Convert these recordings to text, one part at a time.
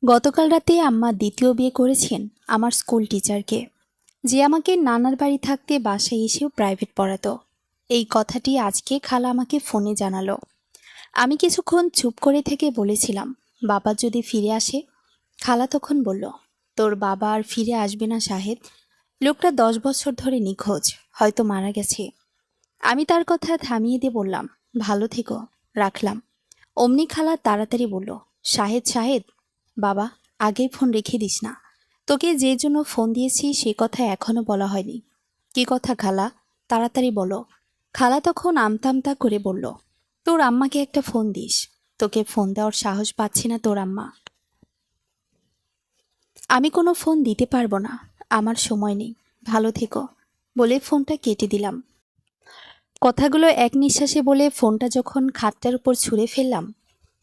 গতকাল রাতে আম্মা দ্বিতীয় বিয়ে করেছেন আমার স্কুল টিচারকে, যে আমাকে নানার বাড়ি থাকতে বাসায় এসেও প্রাইভেট পড়াতো। এই কথাটি আজকে খালা আমাকে ফোনে জানালো। আমি কিছুক্ষণ চুপ করে থেকে বলেছিলাম, বাবা যদি ফিরে আসে। খালা তখন বলল, তোর বাবা আর ফিরে আসবে না শাহেদ। লোকটা 10 বছর ধরে নিখোঁজ, হয়তো মারা গেছে। আমি তার কথা থামিয়ে দিয়ে বললাম, ভালো থেকো, রাখলাম। অমনি খালা তাড়াতাড়ি বলল, শাহেদ শাহেদ, বাবা, আগেই ফোন রেখে দিস না। তোকে যে জন্য ফোন দিয়েছি সে কথা এখনো বলা হয়নি। কি কথা খালা, তাড়াতাড়ি বলো। খালা তখন আমতা আমতা করে বলল, তোর আম্মাকে একটা ফোন দিস। তোকে ফোন দেওয়ার সাহস পাচ্ছি না তোর আম্মা। আমি কোনো ফোন দিতে পারবো না, আমার সময় নেই, ভালো থেকো, বলে ফোনটা কেটে দিলাম। কথাগুলো এক নিঃশ্বাসে বলে ফোনটা যখন খাটটার উপর ছুঁড়ে ফেললাম,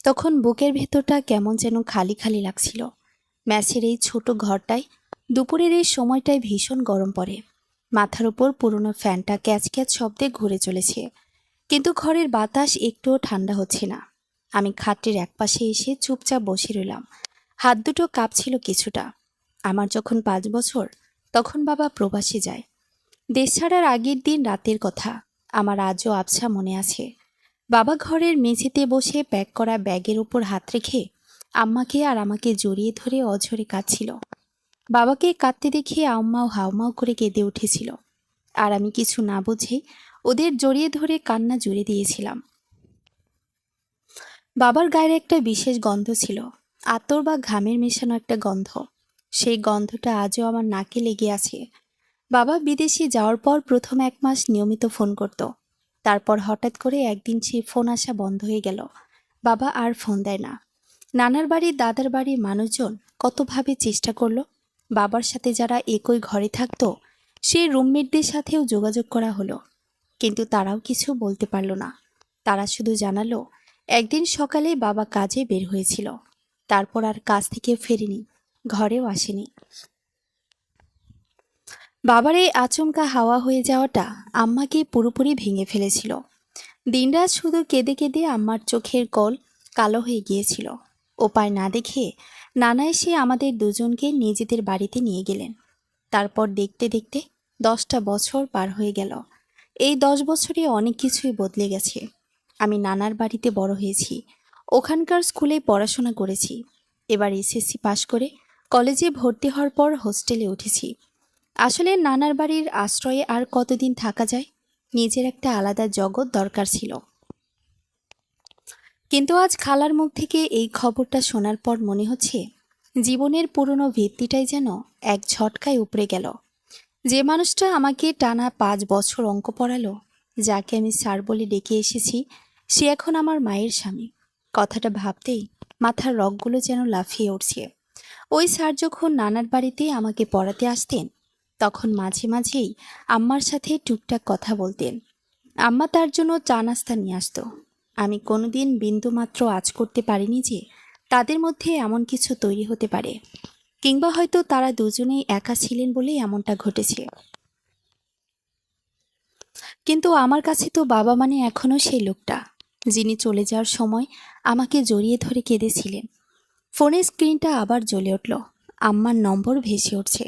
তখন বুকের ভেতরটা কেমন যেন খালি খালি লাগছিল। ম্যাচের এই ছোট ঘরটায় দুপুরের এই সময়টায় ভীষণ গরম পড়ে। মাথার উপর পুরনো ফ্যানটা ক্যাচ ক্যাচ শব্দে ঘুরে চলেছে, কিন্তু ঘরের বাতাস একটুও ঠান্ডা হচ্ছে না। আমি খাটের একপাশে এসে চুপচাপ বসে রইলাম। হাত দুটো কাঁপছিল কিছুটা। আমার যখন 5 বছর, তখন বাবা প্রবাসে যায়। দেশ ছাড়ার আগের দিন রাতের কথা আমার আজও আবছা মনে আছে। বাবা ঘরের মেঝেতে বসে প্যাক করা ব্যাগের উপর হাত রেখে আম্মাকে আর আমাকে জড়িয়ে ধরে অঝরে কাঁদছিল। বাবাকে কাঁদতে দেখে আম্মাও হাউমাউ করে কেঁদে উঠেছিল, আর আমি কিছু না বুঝে ওদের জড়িয়ে ধরে কান্না জুড়ে দিয়েছিলাম। বাবার গায়ের একটা বিশেষ গন্ধ ছিল, আতর বা ঘামের মেশানো একটা গন্ধ। সেই গন্ধটা আজও আমার নাকে লেগে আছে। বাবা বিদেশে যাওয়ার পর প্রথম 1 মাস নিয়মিত ফোন করত। তারপর হঠাৎ করে একদিন সে ফোন আসা বন্ধ হয়ে গেল। বাবা আর ফোন দেয় না। নানার বাড়ি দাদার বাড়ির মানুষজন কতভাবে চেষ্টা করলো। বাবার সাথে যারা একই ঘরে থাকতো সেই রুমমেটদের সাথেও যোগাযোগ করা হলো, কিন্তু তারাও কিছু বলতে পারল না। তারা শুধু জানালো একদিন সকালে বাবা কাজে বের হয়েছিল, তারপর আর কাজ থেকে ফেরেনি, ঘরেও আসেনি। বাবার এই আচমকা হাওয়া হয়ে যাওয়াটা আম্মাকে পুরোপুরি ভেঙে ফেলেছিল। দিনরাত শুধু কেঁদে কেঁদে আম্মার চোখের কল কালো হয়ে গিয়েছিল। উপায় না দেখে নানা এসে আমাদের দুজনকে নিজেদের বাড়িতে নিয়ে গেলেন। তারপর দেখতে দেখতে 10টা বছর পার হয়ে গেল। এই 10 বছরে অনেক কিছুই বদলে গেছে। আমি নানার বাড়িতে বড় হয়েছি, ওখানকার স্কুলে পড়াশোনা করেছি। এবার এসএসসি পাশ করে কলেজে ভর্তি হওয়ার পর হোস্টেলে উঠেছি। আসলে নানার বাড়ির আশ্রয়ে আর কতদিন থাকা যায়, নিজের একটা আলাদা জগৎ দরকার ছিল। কিন্তু আজ খালার মুখ থেকে এই খবরটা শোনার পর মনে হচ্ছে জীবনের পুরনো ভিত্তিটাই যেন এক ঝটকায় উপড়ে গেল। যে মানুষটা আমাকে টানা 5 বছর অঙ্ক পড়ালো, যাকে আমি স্যার বলে ডেকে এসেছি, সে এখন আমার মায়ের স্বামী। কথাটা ভাবতেই মাথার রগগুলো যেন লাফিয়ে উঠছে। ওই স্যার যখন নানার বাড়িতে আমাকে পড়াতে আসতেন, তখন মাঝে মাঝেই আম্মার সাথে টুকটাক কথা বলতেন। আম্মা তার জন্য চা নাস্তা নিয়ে আসতো। আমি কোনোদিন বিন্দুমাত্র আঁচ করতে পারিনি যে তাদের মধ্যে এমন কিছু তৈরি হতে পারে, কিংবা হয়তো তারা দুজনেই একা ছিলেন বলেই এমনটা ঘটেছে। কিন্তু আমার কাছে তো বাবা মানে এখনও সেই লোকটা, যিনি চলে যাওয়ার সময় আমাকে জড়িয়ে ধরে কেঁদেছিলেন। ফোনের স্ক্রিনটা আবার জ্বলে উঠল। আম্মার নম্বর ভেসে উঠছে।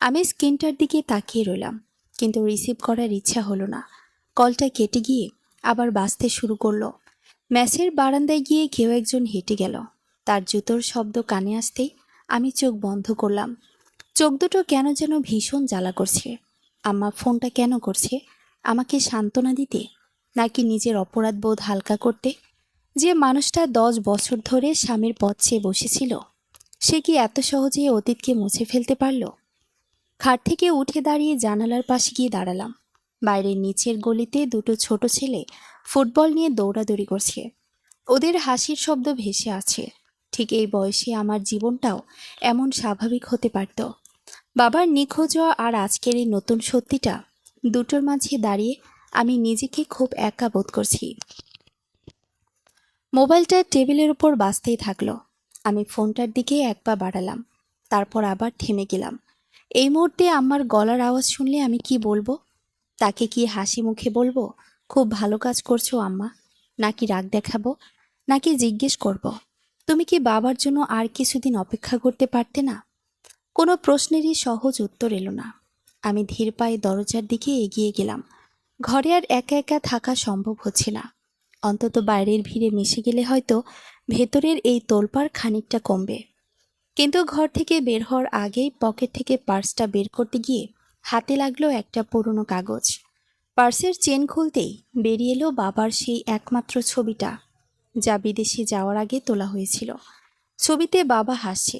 আমি স্ক্রিনটার দিকে তাকিয়ে রইলাম, কিন্তু রিসিভ করার ইচ্ছা হলো না। কলটা কেটে গিয়ে আবার বাজতে শুরু করলো। ম্যাচের বারান্দায় গিয়ে কেউ একজন হেঁটে গেল। তার জুতোর শব্দ কানে আসতেই আমি চোখ বন্ধ করলাম। চোখ দুটো কেন যেন ভীষণ জ্বালা করছে। আম্মা ফোনটা কেন করছে? আমাকে সান্ত্বনা দিতে, নাকি নিজের অপরাধ বোধ হালকা করতে? যে মানুষটা 10 বছর ধরে স্বামীর পথ চেয়ে বসেছিল, সে কি এত সহজেই অতীতকে মুছে ফেলতে পারল? খাট থেকে উঠে দাঁড়িয়ে জানালার পাশে গিয়ে দাঁড়ালাম। বাইরের নিচের গলিতে দুটো ছোট ছেলে ফুটবল নিয়ে দৌড়াদৌড়ি করছে। ওদের হাসির শব্দ ভেসে আছে। ঠিক এই বয়সে আমার জীবনটাও এমন স্বাভাবিক হতে পারত। বাবার নিখোঁজ হওয়া আর আজকের এই নতুন সত্যিটা, দুটোর মাঝে দাঁড়িয়ে আমি নিজেকে খুব একা বোধ করছি। মোবাইলটা টেবিলের উপর বাজতেই থাকলো। আমি ফোনটার দিকে এক পা বাড়ালাম, তারপর আবার থেমে গেলাম। এই মুহূর্তে আমার গলার আওয়াজ শুনলে আমি কি বলবো? তাকে কি হাসি মুখে বলবো, খুব ভালো কাজ করছো আম্মা? নাকি রাগ দেখাবো? নাকি জিজ্ঞেস করব, তুমি কি বাবার জন্য আর কিছুদিন অপেক্ষা করতে পারতে না? কোনো প্রশ্নেরই সহজ উত্তর এলো না। আমি ধীর পায়ে দরজার দিকে এগিয়ে গেলাম। ঘরে আর একা একা থাকা সম্ভব হচ্ছে না। অন্তত বাইরের ভিড়ে মিশে গেলে হয়তো ভেতরের এই তোলপাড় খানিকটা কমবে। কিন্তু ঘর থেকে বের হওয়ার আগেই পকেট থেকে পার্সটা বের করতে গিয়ে হাতে লাগলো একটা পুরনো কাগজ। পার্সের চেন খুলতেই বেরিয়ে এলো বাবার সেই একমাত্র ছবিটা, যা বিদেশে যাওয়ার আগে তোলা হয়েছিল। ছবিতে বাবা হাসছে,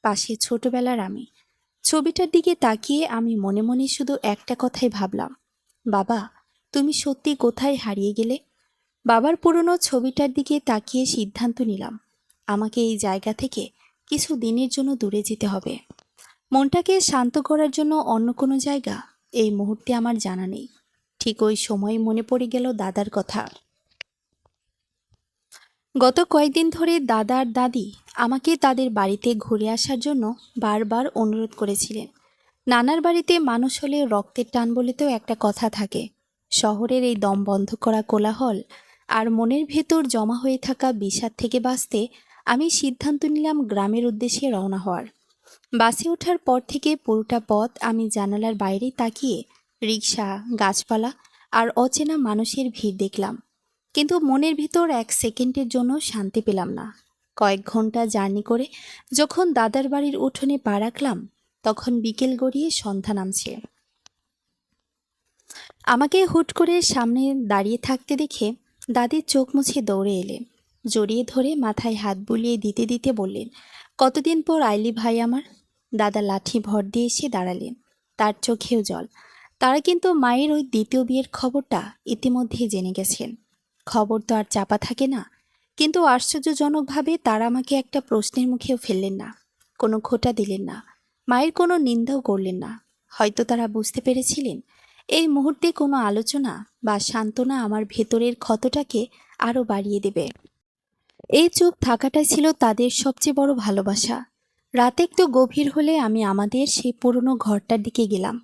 পাশে ছোটবেলার আমি। ছবিটার দিকে তাকিয়ে আমি মনে মনে শুধু একটা কথাই ভাবলাম, বাবা, তুমি সত্যি কোথায় হারিয়ে গেলে? বাবার পুরনো ছবিটার দিকে তাকিয়ে সিদ্ধান্ত নিলাম, আমাকে এই জায়গা থেকে কিছু দিনের জন্য দূরে যেতে হবে। মনটাকে শান্ত করার জন্য অন্য কোনো জায়গা এই মুহূর্তে আমার জানা নেই। ঠিক ওই সময় মনে পড়ে গেল দাদার কথা। গত কয়েকদিন ধরে দাদা আর দাদি আমাকে তাদের বাড়িতে ঘুরে আসার জন্য বারবার অনুরোধ করেছিলেন। নানার বাড়িতে মানুষ হলে রক্তের টান বলে তো একটা কথা থাকে। শহরের এই দম বন্ধ করা কোলাহল আর মনের ভেতর জমা হয়ে থাকা বিষাদ থেকে বাঁচতে আমি সিদ্ধান্ত নিলাম গ্রামের উদ্দেশ্যে রওনা হওয়ার। বাসে ওঠার পর থেকে পুরোটা পথ আমি জানালার বাইরে তাকিয়ে রিকশা, গাছপালা আর অচেনা মানুষের ভিড় দেখলাম। কিন্তু মনের ভিতর এক সেকেন্ডের জন্য শান্তি পেলাম না। কয়েক ঘন্টা জার্নি করে যখন দাদার বাড়ির উঠোনে পা রাখলাম, তখন বিকেল গড়িয়ে সন্ধ্যা নামছে। আমাকে হুট করে সামনে দাঁড়িয়ে থাকতে দেখে দাদির চোখ মুছে দৌড়ে এলেন। জড়িয়ে ধরে মাথায় হাত বুলিয়ে দিতে দিতে বললেন, কতদিন পর আইলি ভাই আমার। দাদা লাঠি ভর দিয়ে এসে দাঁড়ালেন, তার চোখেও জল। তারা কিন্তু মায়ের ওই দ্বিতীয় বিয়ের খবরটা ইতিমধ্যেই জেনে গেছেন। খবর তো আর চাপা থাকে না। কিন্তু আশ্চর্যজনকভাবে তারা আমাকে একটা প্রশ্নের মুখেও ফেললেন না, কোনো খোঁটা দিলেন না, মায়ের কোনো নিন্দাও করলেন না। হয়তো তারা বুঝতে পেরেছিলেন এই মুহূর্তে কোনো আলোচনা বা সান্ত্বনা আমার ভেতরের ক্ষতটাকে আরও বাড়িয়ে দেবে। এই চুপ থাকাটাই ছিল তাদের সবচেয়ে বড় ভালোবাসা। রাত একটু গভীর হলে আমি আমাদের সেই পুরনো ঘরটার দিকে গেলাম,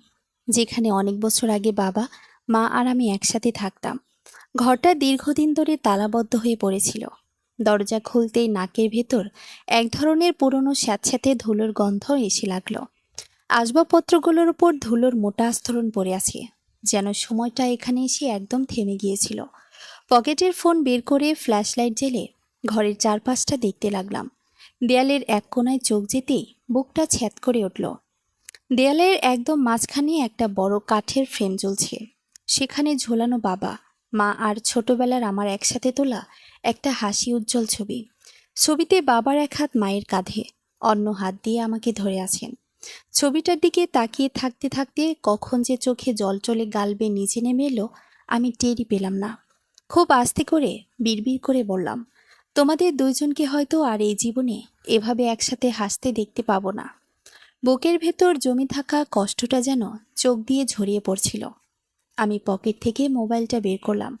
যেখানে অনেক বছর আগে বাবা, মা আর আমি একসাথে থাকতাম। ঘরটা দীর্ঘদিন ধরে তালাবদ্ধ হয়ে পড়েছিল। দরজা খুলতেই নাকের ভেতর এক ধরনের পুরনো স্যাঁতস্যাঁতে ধুলোর গন্ধ এসে লাগলো। আসবাবপত্রগুলোর উপর ধুলোর মোটা আস্তরণ পড়ে আছে, যেন সময়টা এখানে এসে একদম থেমে গিয়েছিল। পকেটের ফোন বের করে ফ্ল্যাশলাইট জ্বেলে ঘরের চারপাশটা দেখতে লাগলাম। দেয়ালের এক কোণায় চোখ যেতেই বুকটা ছ্যাদ করে উঠল। দেয়ালের একদম মাঝখানে একটা বড় কাঠের ফ্রেম ঝুলছে। সেখানে ঝোলানো বাবা, মা আর ছোটবেলার আমার একসাথে তোলা একটা হাসি উজ্জ্বল ছবি। ছবিতে বাবার এক হাত মায়ের কাঁধে, অন্য হাত দিয়ে আমাকে ধরে আছেন। ছবিটার দিকে তাকিয়ে থাকতে থাকতে কখন যে চোখে জল চলে গাল বেয়ে নিচে নেমে এলো আমি টেরই পেলাম না। খুব আস্তে করে বিড়বিড় করে বললাম, তোমাদের দুইজনকে হয়তো আর এই জীবনে এভাবে একসাথে হাসতে দেখতে পাবো না। বুকের ভেতর জমে থাকা কষ্টটা যেন চোখ দিয়ে ঝরিয়ে পড়ছিল। আমি পকেট থেকে মোবাইলটা বের করলাম।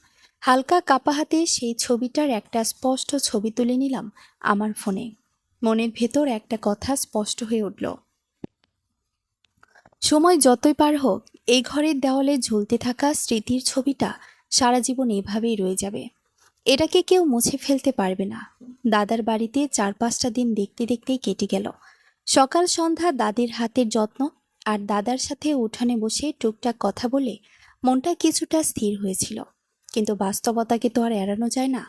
হালকা কাপা হাতে সেই ছবিটার একটা স্পষ্ট ছবি তুলে নিলাম আমার ফোনে। মনের ভেতর একটা কথা স্পষ্ট হয়ে উঠল, সময় যতই পার হোক এই ঘরের দেওয়ালে ঝুলতে থাকা স্মৃতির ছবিটা সারা জীবন এভাবেই রয়ে যাবে। এটাকে কেউ মুছে ফেলতে পারবে না। দাদার বাড়িতে 4-5টা দিন দেখতে দেখতেই কেটে গেল। সকাল সন্ধ্যা দাদির হাতের যত্ন আর দাদার সাথে উঠানে বসে টুকটাক কথা বলে মনটা কিছুটা স্থির হয়েছিল। কিন্তু বাস্তবতাকে তো আর এড়ানো যায় না।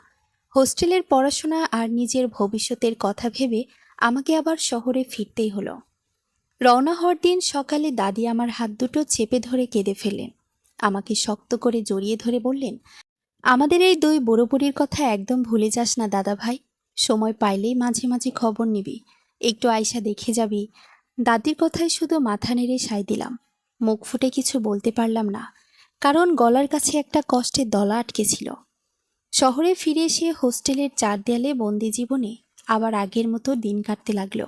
হোস্টেলের পড়াশোনা আর নিজের ভবিষ্যতের কথা ভেবে আমাকে আবার শহরে ফিরতেই হলো। রওনা হওয়ার দিন সকালে দাদি আমার হাত দুটো চেপে ধরে কেঁদে ফেললেন। আমাকে শক্ত করে জড়িয়ে ধরে বললেন, আমাদের এই দুই বুড়ো বুড়ির কথা একদম ভুলে যাস না দাদা ভাই। সময় পাইলেই মাঝে মাঝে খবর নিবি, একটু আয়সা দেখে যাবি। দাদির কথায় শুধু মাথা নেড়ে সায় দিলাম। মুখ ফুটে কিছু বলতে পারলাম না, কারণ গলার কাছে একটা কষ্টের দলা আটকে ছিল। শহরে ফিরে এসে হোস্টেলের 4 দেয়ালে বন্দি জীবনে আবার আগের মতো দিন কাটতে লাগলো।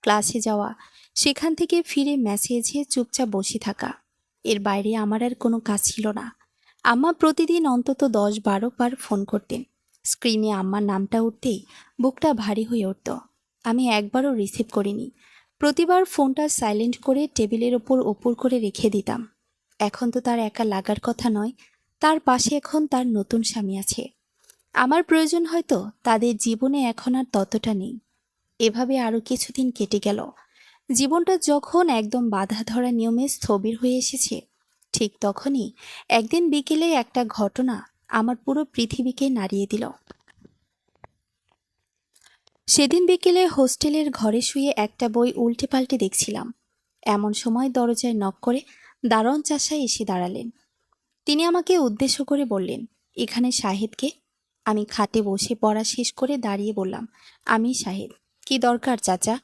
ক্লাসে যাওয়া, সেখান থেকে ফিরে মেসেজে চুপচাপ বসে থাকা, এর বাইরে আমার আর কোনো কাজ ছিল না। আম্মা প্রতিদিন অন্তত 10-12 বার ফোন করতেন। স্ক্রিনে আম্মার নামটা উঠতেই বুকটা ভারী হয়ে উঠত। আমি একবারও রিসিভ করিনি। প্রতিবার ফোনটা সাইলেন্ট করে টেবিলের ওপর করে রেখে দিতাম। এখন তো তার একা লাগার কথা নয়, তার পাশে এখন তার নতুন স্বামী আছে। আমার প্রয়োজন হয়তো তাদের জীবনে এখন আর ততটা নেই। এভাবে আরো কিছুদিন কেটে গেল। জীবনটা যখন একদম বাঁধা ধরা নিয়মে স্থবির হয়ে এসেছে, ঠিক তখনই একদিন বিকেলে একটা ঘটনা আমার পুরো পৃথিবীকে নাড়িয়ে দিল। সেদিন বিকেলে হোস্টেলের ঘরে শুয়ে একটা বই উল্টে পাল্টে দেখছিলাম। এমন সময় দরজায় নক করে দারোয়ান চাচা এসে দাঁড়ালেন। তিনি আমাকে উদ্দেশ্য করে বললেন, এখানে শাহেদকে? আমি খাটে বসে পড়া শেষ করে দাঁড়িয়ে বললাম, আমি শাহেদ। কি দরকার চাচা?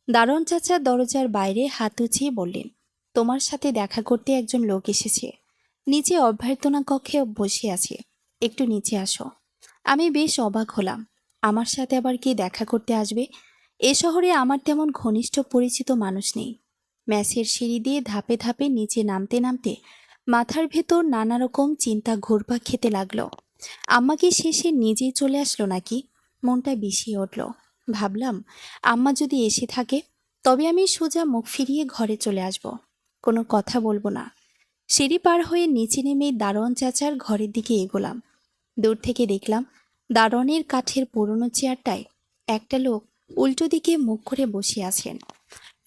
দারোয়ান চাচা দরজার বাইরে হাত উঁচিয়ে বললেন, তোমার সাথে দেখা করতে একজন লোক এসেছে। নিচে অভ্যর্থনা কক্ষে বসে আছে, একটু নিচে আসো। আমি বেশ অবাক হলাম। আমার সাথে আবার কে দেখা করতে আসবে? এ শহরে আমার তেমন ঘনিষ্ঠ পরিচিত মানুষ নেই। ম্যাসের সিঁড়ি দিয়ে ধাপে ধাপে নিচে নামতে নামতে মাথার ভেতর নানা রকম চিন্তা ঘুরপাক খেতে লাগলো। আম্মা কি শেষে নিজেই চলে আসলো নাকি? মনটা বিষিয়ে উঠল। ভাবলাম, আম্মা যদি এসে থাকে তবে আমি সোজা মুখ ফিরিয়ে ঘরে চলে আসব, কোনো কথা বলবো না। সিঁড়ি পার হয়ে নিচে নেমেই দারোয়ান চাচার ঘরের দিকে এগোলাম। দূর থেকে দেখলাম দারোয়ানের কাঠের পুরনো চেয়ারটায় একটা লোক উল্টো দিকে মুখ করে বসে আছেন।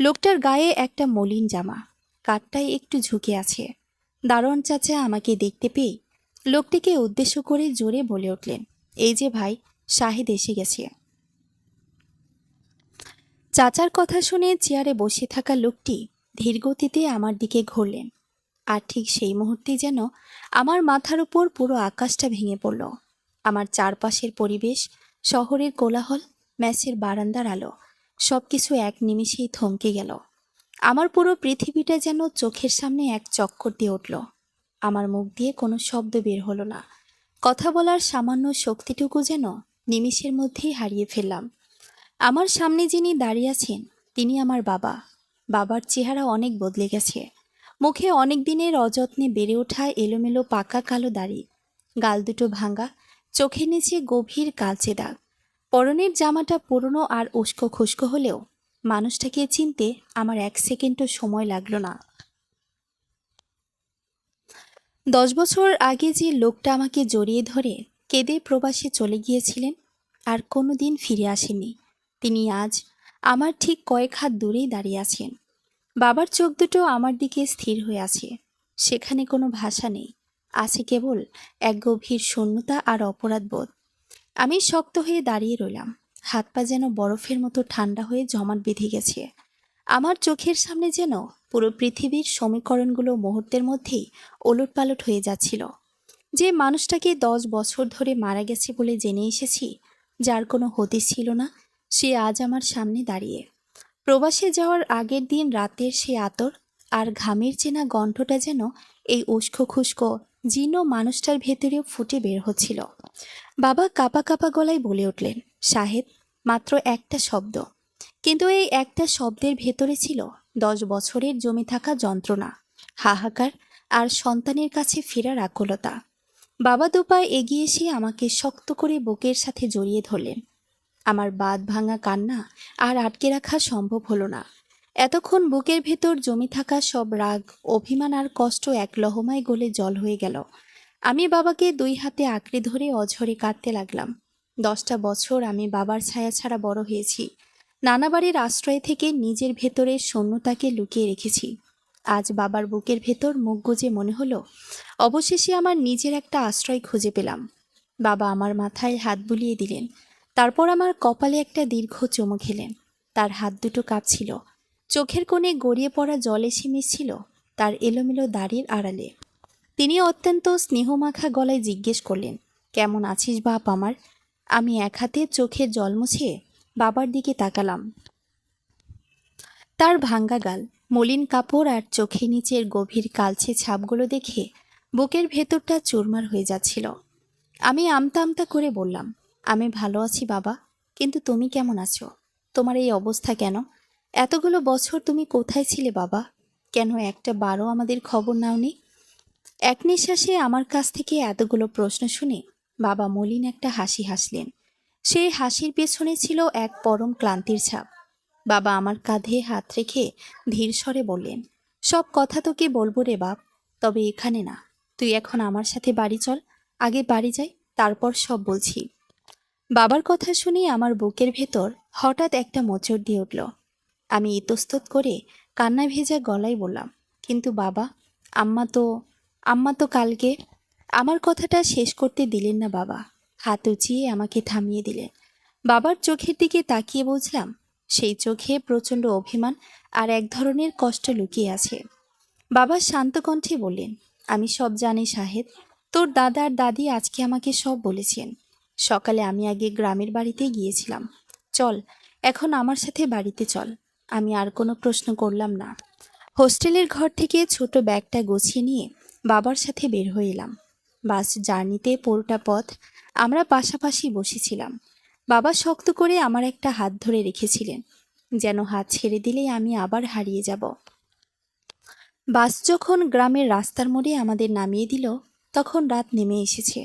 লোকটার গায়ে একটা মলিন জামা, কাঠটায় একটু ঝুঁকে আছে। দারোয়ান চাচা আমাকে দেখতে পেয়ে লোকটিকে উদ্দেশ্য করে জোরে বলে উঠলেন, এই যে ভাই, শাহেদ এসে গেছে। চাচার কথা শুনে চেয়ারে বসে থাকা লোকটি ধীরগতিতে আমার দিকে ঘুরলেন। আর ঠিক সেই মুহূর্তে যেন আমার মাথার উপর পুরো আকাশটা ভেঙে পড়ল। আমার চারপাশের পরিবেশ, শহরের কোলাহল, ম্যাচের বারান্দার আলো, সবকিছু এক নিমিষেই থমকে গেল। আমার পুরো পৃথিবীটা যেন চোখের সামনে এক চক্কর দিয়ে উঠল। আমার মুখ দিয়ে কোনো শব্দ বের হলো না। কথা বলার সামান্য শক্তিটুকু যেন নিমিষের মধ্যেই হারিয়ে ফেললাম। আমার সামনে যিনি দাঁড়িয়ে আছেন তিনি আমার বাবা। বাবার চেহারা অনেক বদলে গেছে। মুখে অনেক দিনের অযত্নে বেড়ে ওঠা এলোমেলো পাকা কালো দাড়ি, গাল দুটো ভাঙা, চোখের নিচে গভীর কালচে দাগ। পরনের জামাটা পুরনো আর উস্কো খুস্কো হলেও মানুষটাকে চিনতে আমার এক সেকেন্ডও সময় লাগলো না। 10 বছর আগে যে লোকটা আমাকে জড়িয়ে ধরে কেঁদে প্রবাসে চলে গিয়েছিলেন, আর কোনো দিন ফিরে আসেনি, তিনি আজ আমার ঠিক কয়েক হাত দূরেই দাঁড়িয়ে আছেন। বাবার চোখ দুটো আমার দিকে স্থির হয়ে আছে। সেখানে কোনো ভাষা নেই, আছে কেবল এক গভীর শূন্যতা আর অপরাধবোধ। আমি শক্ত হয়ে দাঁড়িয়ে রইলাম। হাত পা যেন বরফের মতো ঠান্ডা হয়ে জমাট বেঁধে গেছে। আমার চোখের সামনে যেন পুরো পৃথিবীর সমীকরণগুলো মুহূর্তের মধ্যেই ওলটপালট হয়ে যাচ্ছিল। যে মানুষটাকে 10 বছর ধরে মারা গেছে বলে জেনে এসেছি, যার কোনো হদিস ছিল না, সে আজ আমার সামনে দাঁড়িয়ে। প্রবাসে যাওয়ার আগের দিন রাতের সে আতর আর ঘামের চেনা গন্ধটা যেন এই উস্কো খুস্কো জীর্ণ মানুষটার ভেতরেও ফুটে বের হচ্ছিল। বাবা কাঁপা কাঁপা গলায় বলে উঠলেন, শাহেদ। মাত্র একটা শব্দ, কিন্তু এই একটা শব্দের ভেতরে ছিল 10 বছরের জমে থাকা যন্ত্রণা, হাহাকার আর সন্তানের কাছে ফেরার আকুলতা। বাবা দুপায়ে এগিয়ে এসে আমাকে শক্ত করে বুকের সাথে জড়িয়ে ধরলেন। আমার বাঁধ ভাঙা কান্না আর আটকে রাখা সম্ভব হলো না। এতক্ষণ বুকের ভেতর জমে থাকা সব রাগ, অভিমান আর কষ্ট এক লহমায় গলে জল হয়ে গেল। আমি বাবাকে 2 হাতে আঁকড়ে ধরে অঝরে কাঁদতে লাগলাম। 10টা বছর আমি বাবার ছায়া ছাড়া বড় হয়েছি। নানা বাড়ির আশ্রয় থেকে নিজের ভেতরের শূন্যতাকে লুকিয়ে রেখেছি। আজ বাবার বুকের ভেতর মুখ গুজে মনে হলো অবশেষে আমার নিজের একটা আশ্রয় খুঁজে পেলাম। বাবা আমার মাথায় হাত বুলিয়ে দিলেন, তারপর আমার কপালে একটা দীর্ঘ চুমু খেলেন। তার হাত দুটো কাঁপছিল, চোখের কোণে গড়িয়ে পড়া জল এসে মিশছিল তার এলোমেলো দাড়ির আড়ালে। তিনি অত্যন্ত স্নেহমাখা গলায় জিজ্ঞেস করলেন, কেমন আছিস বাপ আমার? আমি এক হাতে চোখের জল মুছে বাবার দিকে তাকালাম। তার ভাঙ্গা গাল, মলিন কাপড় আর চোখের নিচের গভীর কালচে ছাপগুলো দেখে বুকের ভেতরটা চুরমার হয়ে যাচ্ছিল। আমি আমতা আমতা করে বললাম, আমি ভালো আছি বাবা, কিন্তু তুমি কেমন আছো? তোমার এই অবস্থা কেন? এতগুলো বছর তুমি কোথায় ছিলে বাবা? কেন একটা বারও আমাদের খবর নাওনি? এক নিঃশ্বাসে আমার কাছ থেকে এতগুলো প্রশ্ন শুনে বাবা মলিন একটা হাসি হাসলেন। সেই হাসির পেছনে ছিল এক পরম ক্লান্তির ছাপ। বাবা আমার কাঁধে হাত রেখে ধীর স্বরে বললেন, সব কথা তোকে বলবো রে বাপ, তবে এখানে না। তুই এখন আমার সাথে বাড়ি চল, আগে বাড়ি যাই। তারপর সব বলছি। বাবার কথা শুনে আমার বুকের ভেতর হঠাৎ একটা মোচড় দিয়ে উঠল। আমি ইতস্তত করে কান্নায় ভেজা গলায় বললাম, কিন্তু বাবা, আম্মা তো আম্মা তো কালকে। আমার কথাটা শেষ করতে দিলেন না বাবা। হাত উঁচিয়ে আমাকে থামিয়ে দিলেন। বাবার চোখের দিকে তাকিয়ে বুঝলাম সেই চোখে প্রচণ্ড অভিমান আর এক ধরনের কষ্ট লুকিয়ে আছে। বাবা শান্ত কণ্ঠে বললেন, আমি সব জানি শাহেদ। তোর দাদা আর দাদি আজকে আমাকে সব বলেছেন। সকালে আমি আগে গ্রামের বাড়িতে গিয়েছিলাম। চল, এখন আমার সাথে বাড়িতে চল। আমি আর কোনো প্রশ্ন করলাম না। হোস্টেলের ঘর থেকে ছোট ব্যাগটা গুছিয়ে নিয়ে বাবার সাথে বের হয়ে এলাম। বাস জার্নিতে পুরোটা পথ আমরা পাশাপাশি বসেছিলাম। বাবা শক্ত করে আমার একটা হাত ধরে রেখেছিলেন, যেন হাত ছেড়ে দিলেই আমি আবার হারিয়ে যাব। বাস যখন গ্রামের রাস্তার মোড়ে আমাদের নামিয়ে দিল, তখন রাত নেমে এসেছে।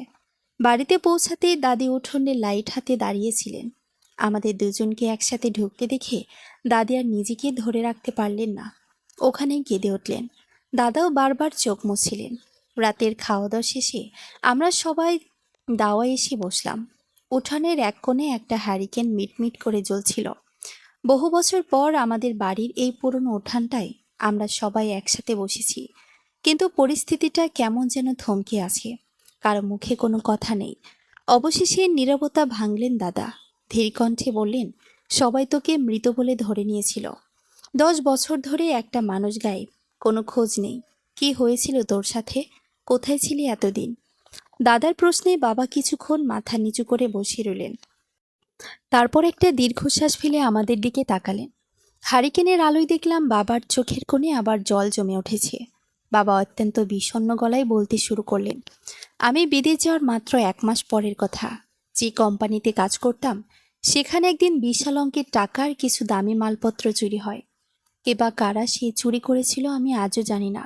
বাড়িতে পৌঁছাতে দাদি উঠোনে লাইট হাতে দাঁড়িয়েছিলেন। আমাদের দুজনকে একসাথে ঢুকতে দেখে দাদি আর নিজেকে ধরে রাখতে পারলেন না, ওখানেই কেঁদে উঠলেন। দাদাও বারবার চোখ মুছছিলেন। রাতের খাওয়া দাওয়া শেষে আমরা সবাই দাওয়ায় এসে বসলাম। উঠানের এক কোণে একটা হ্যারিকেন মিটমিট করে জ্বলছিল। বহু বছর পর আমাদের বাড়ির এই পুরনো উঠানটায় আমরা সবাই একসাথে বসেছি, কিন্তু পরিস্থিতিটা কেমন যেন থমকে আছে। কারো মুখে কোনো কথা নেই। অবশেষে নীরবতা ভাঙলেন দাদা। ধীর কণ্ঠে বললেন, সবাই তোকে মৃত বলে ধরে নিয়েছিল। 10 বছর ধরে একটা মানুষ গায়েব, কোনো খোঁজ নেই। কি হয়েছিল তোর সাথে? কোথায় ছিলি এতদিন? দাদার প্রশ্নে বাবা কিছুক্ষণ মাথা নিচু করে বসে রইলেন। তারপর একটা দীর্ঘশ্বাস ফেলে আমাদের দিকে তাকালেন। হারিকেনের আলোয় দেখলাম বাবার চোখের কোণে আবার জল জমে উঠেছে। বাবা অত্যন্ত বিষণ্ণ গলায় বলতে শুরু করলেন, আমি বিদেশ যাওয়ার মাত্র 1 মাস পরের কথা। যে কোম্পানিতে কাজ করতাম, সেখানে একদিন বিশাল অঙ্কের টাকার কিছু দামি মালপত্র চুরি হয়। কে বা কারা সে চুরি করেছিল আমি আজও জানি না,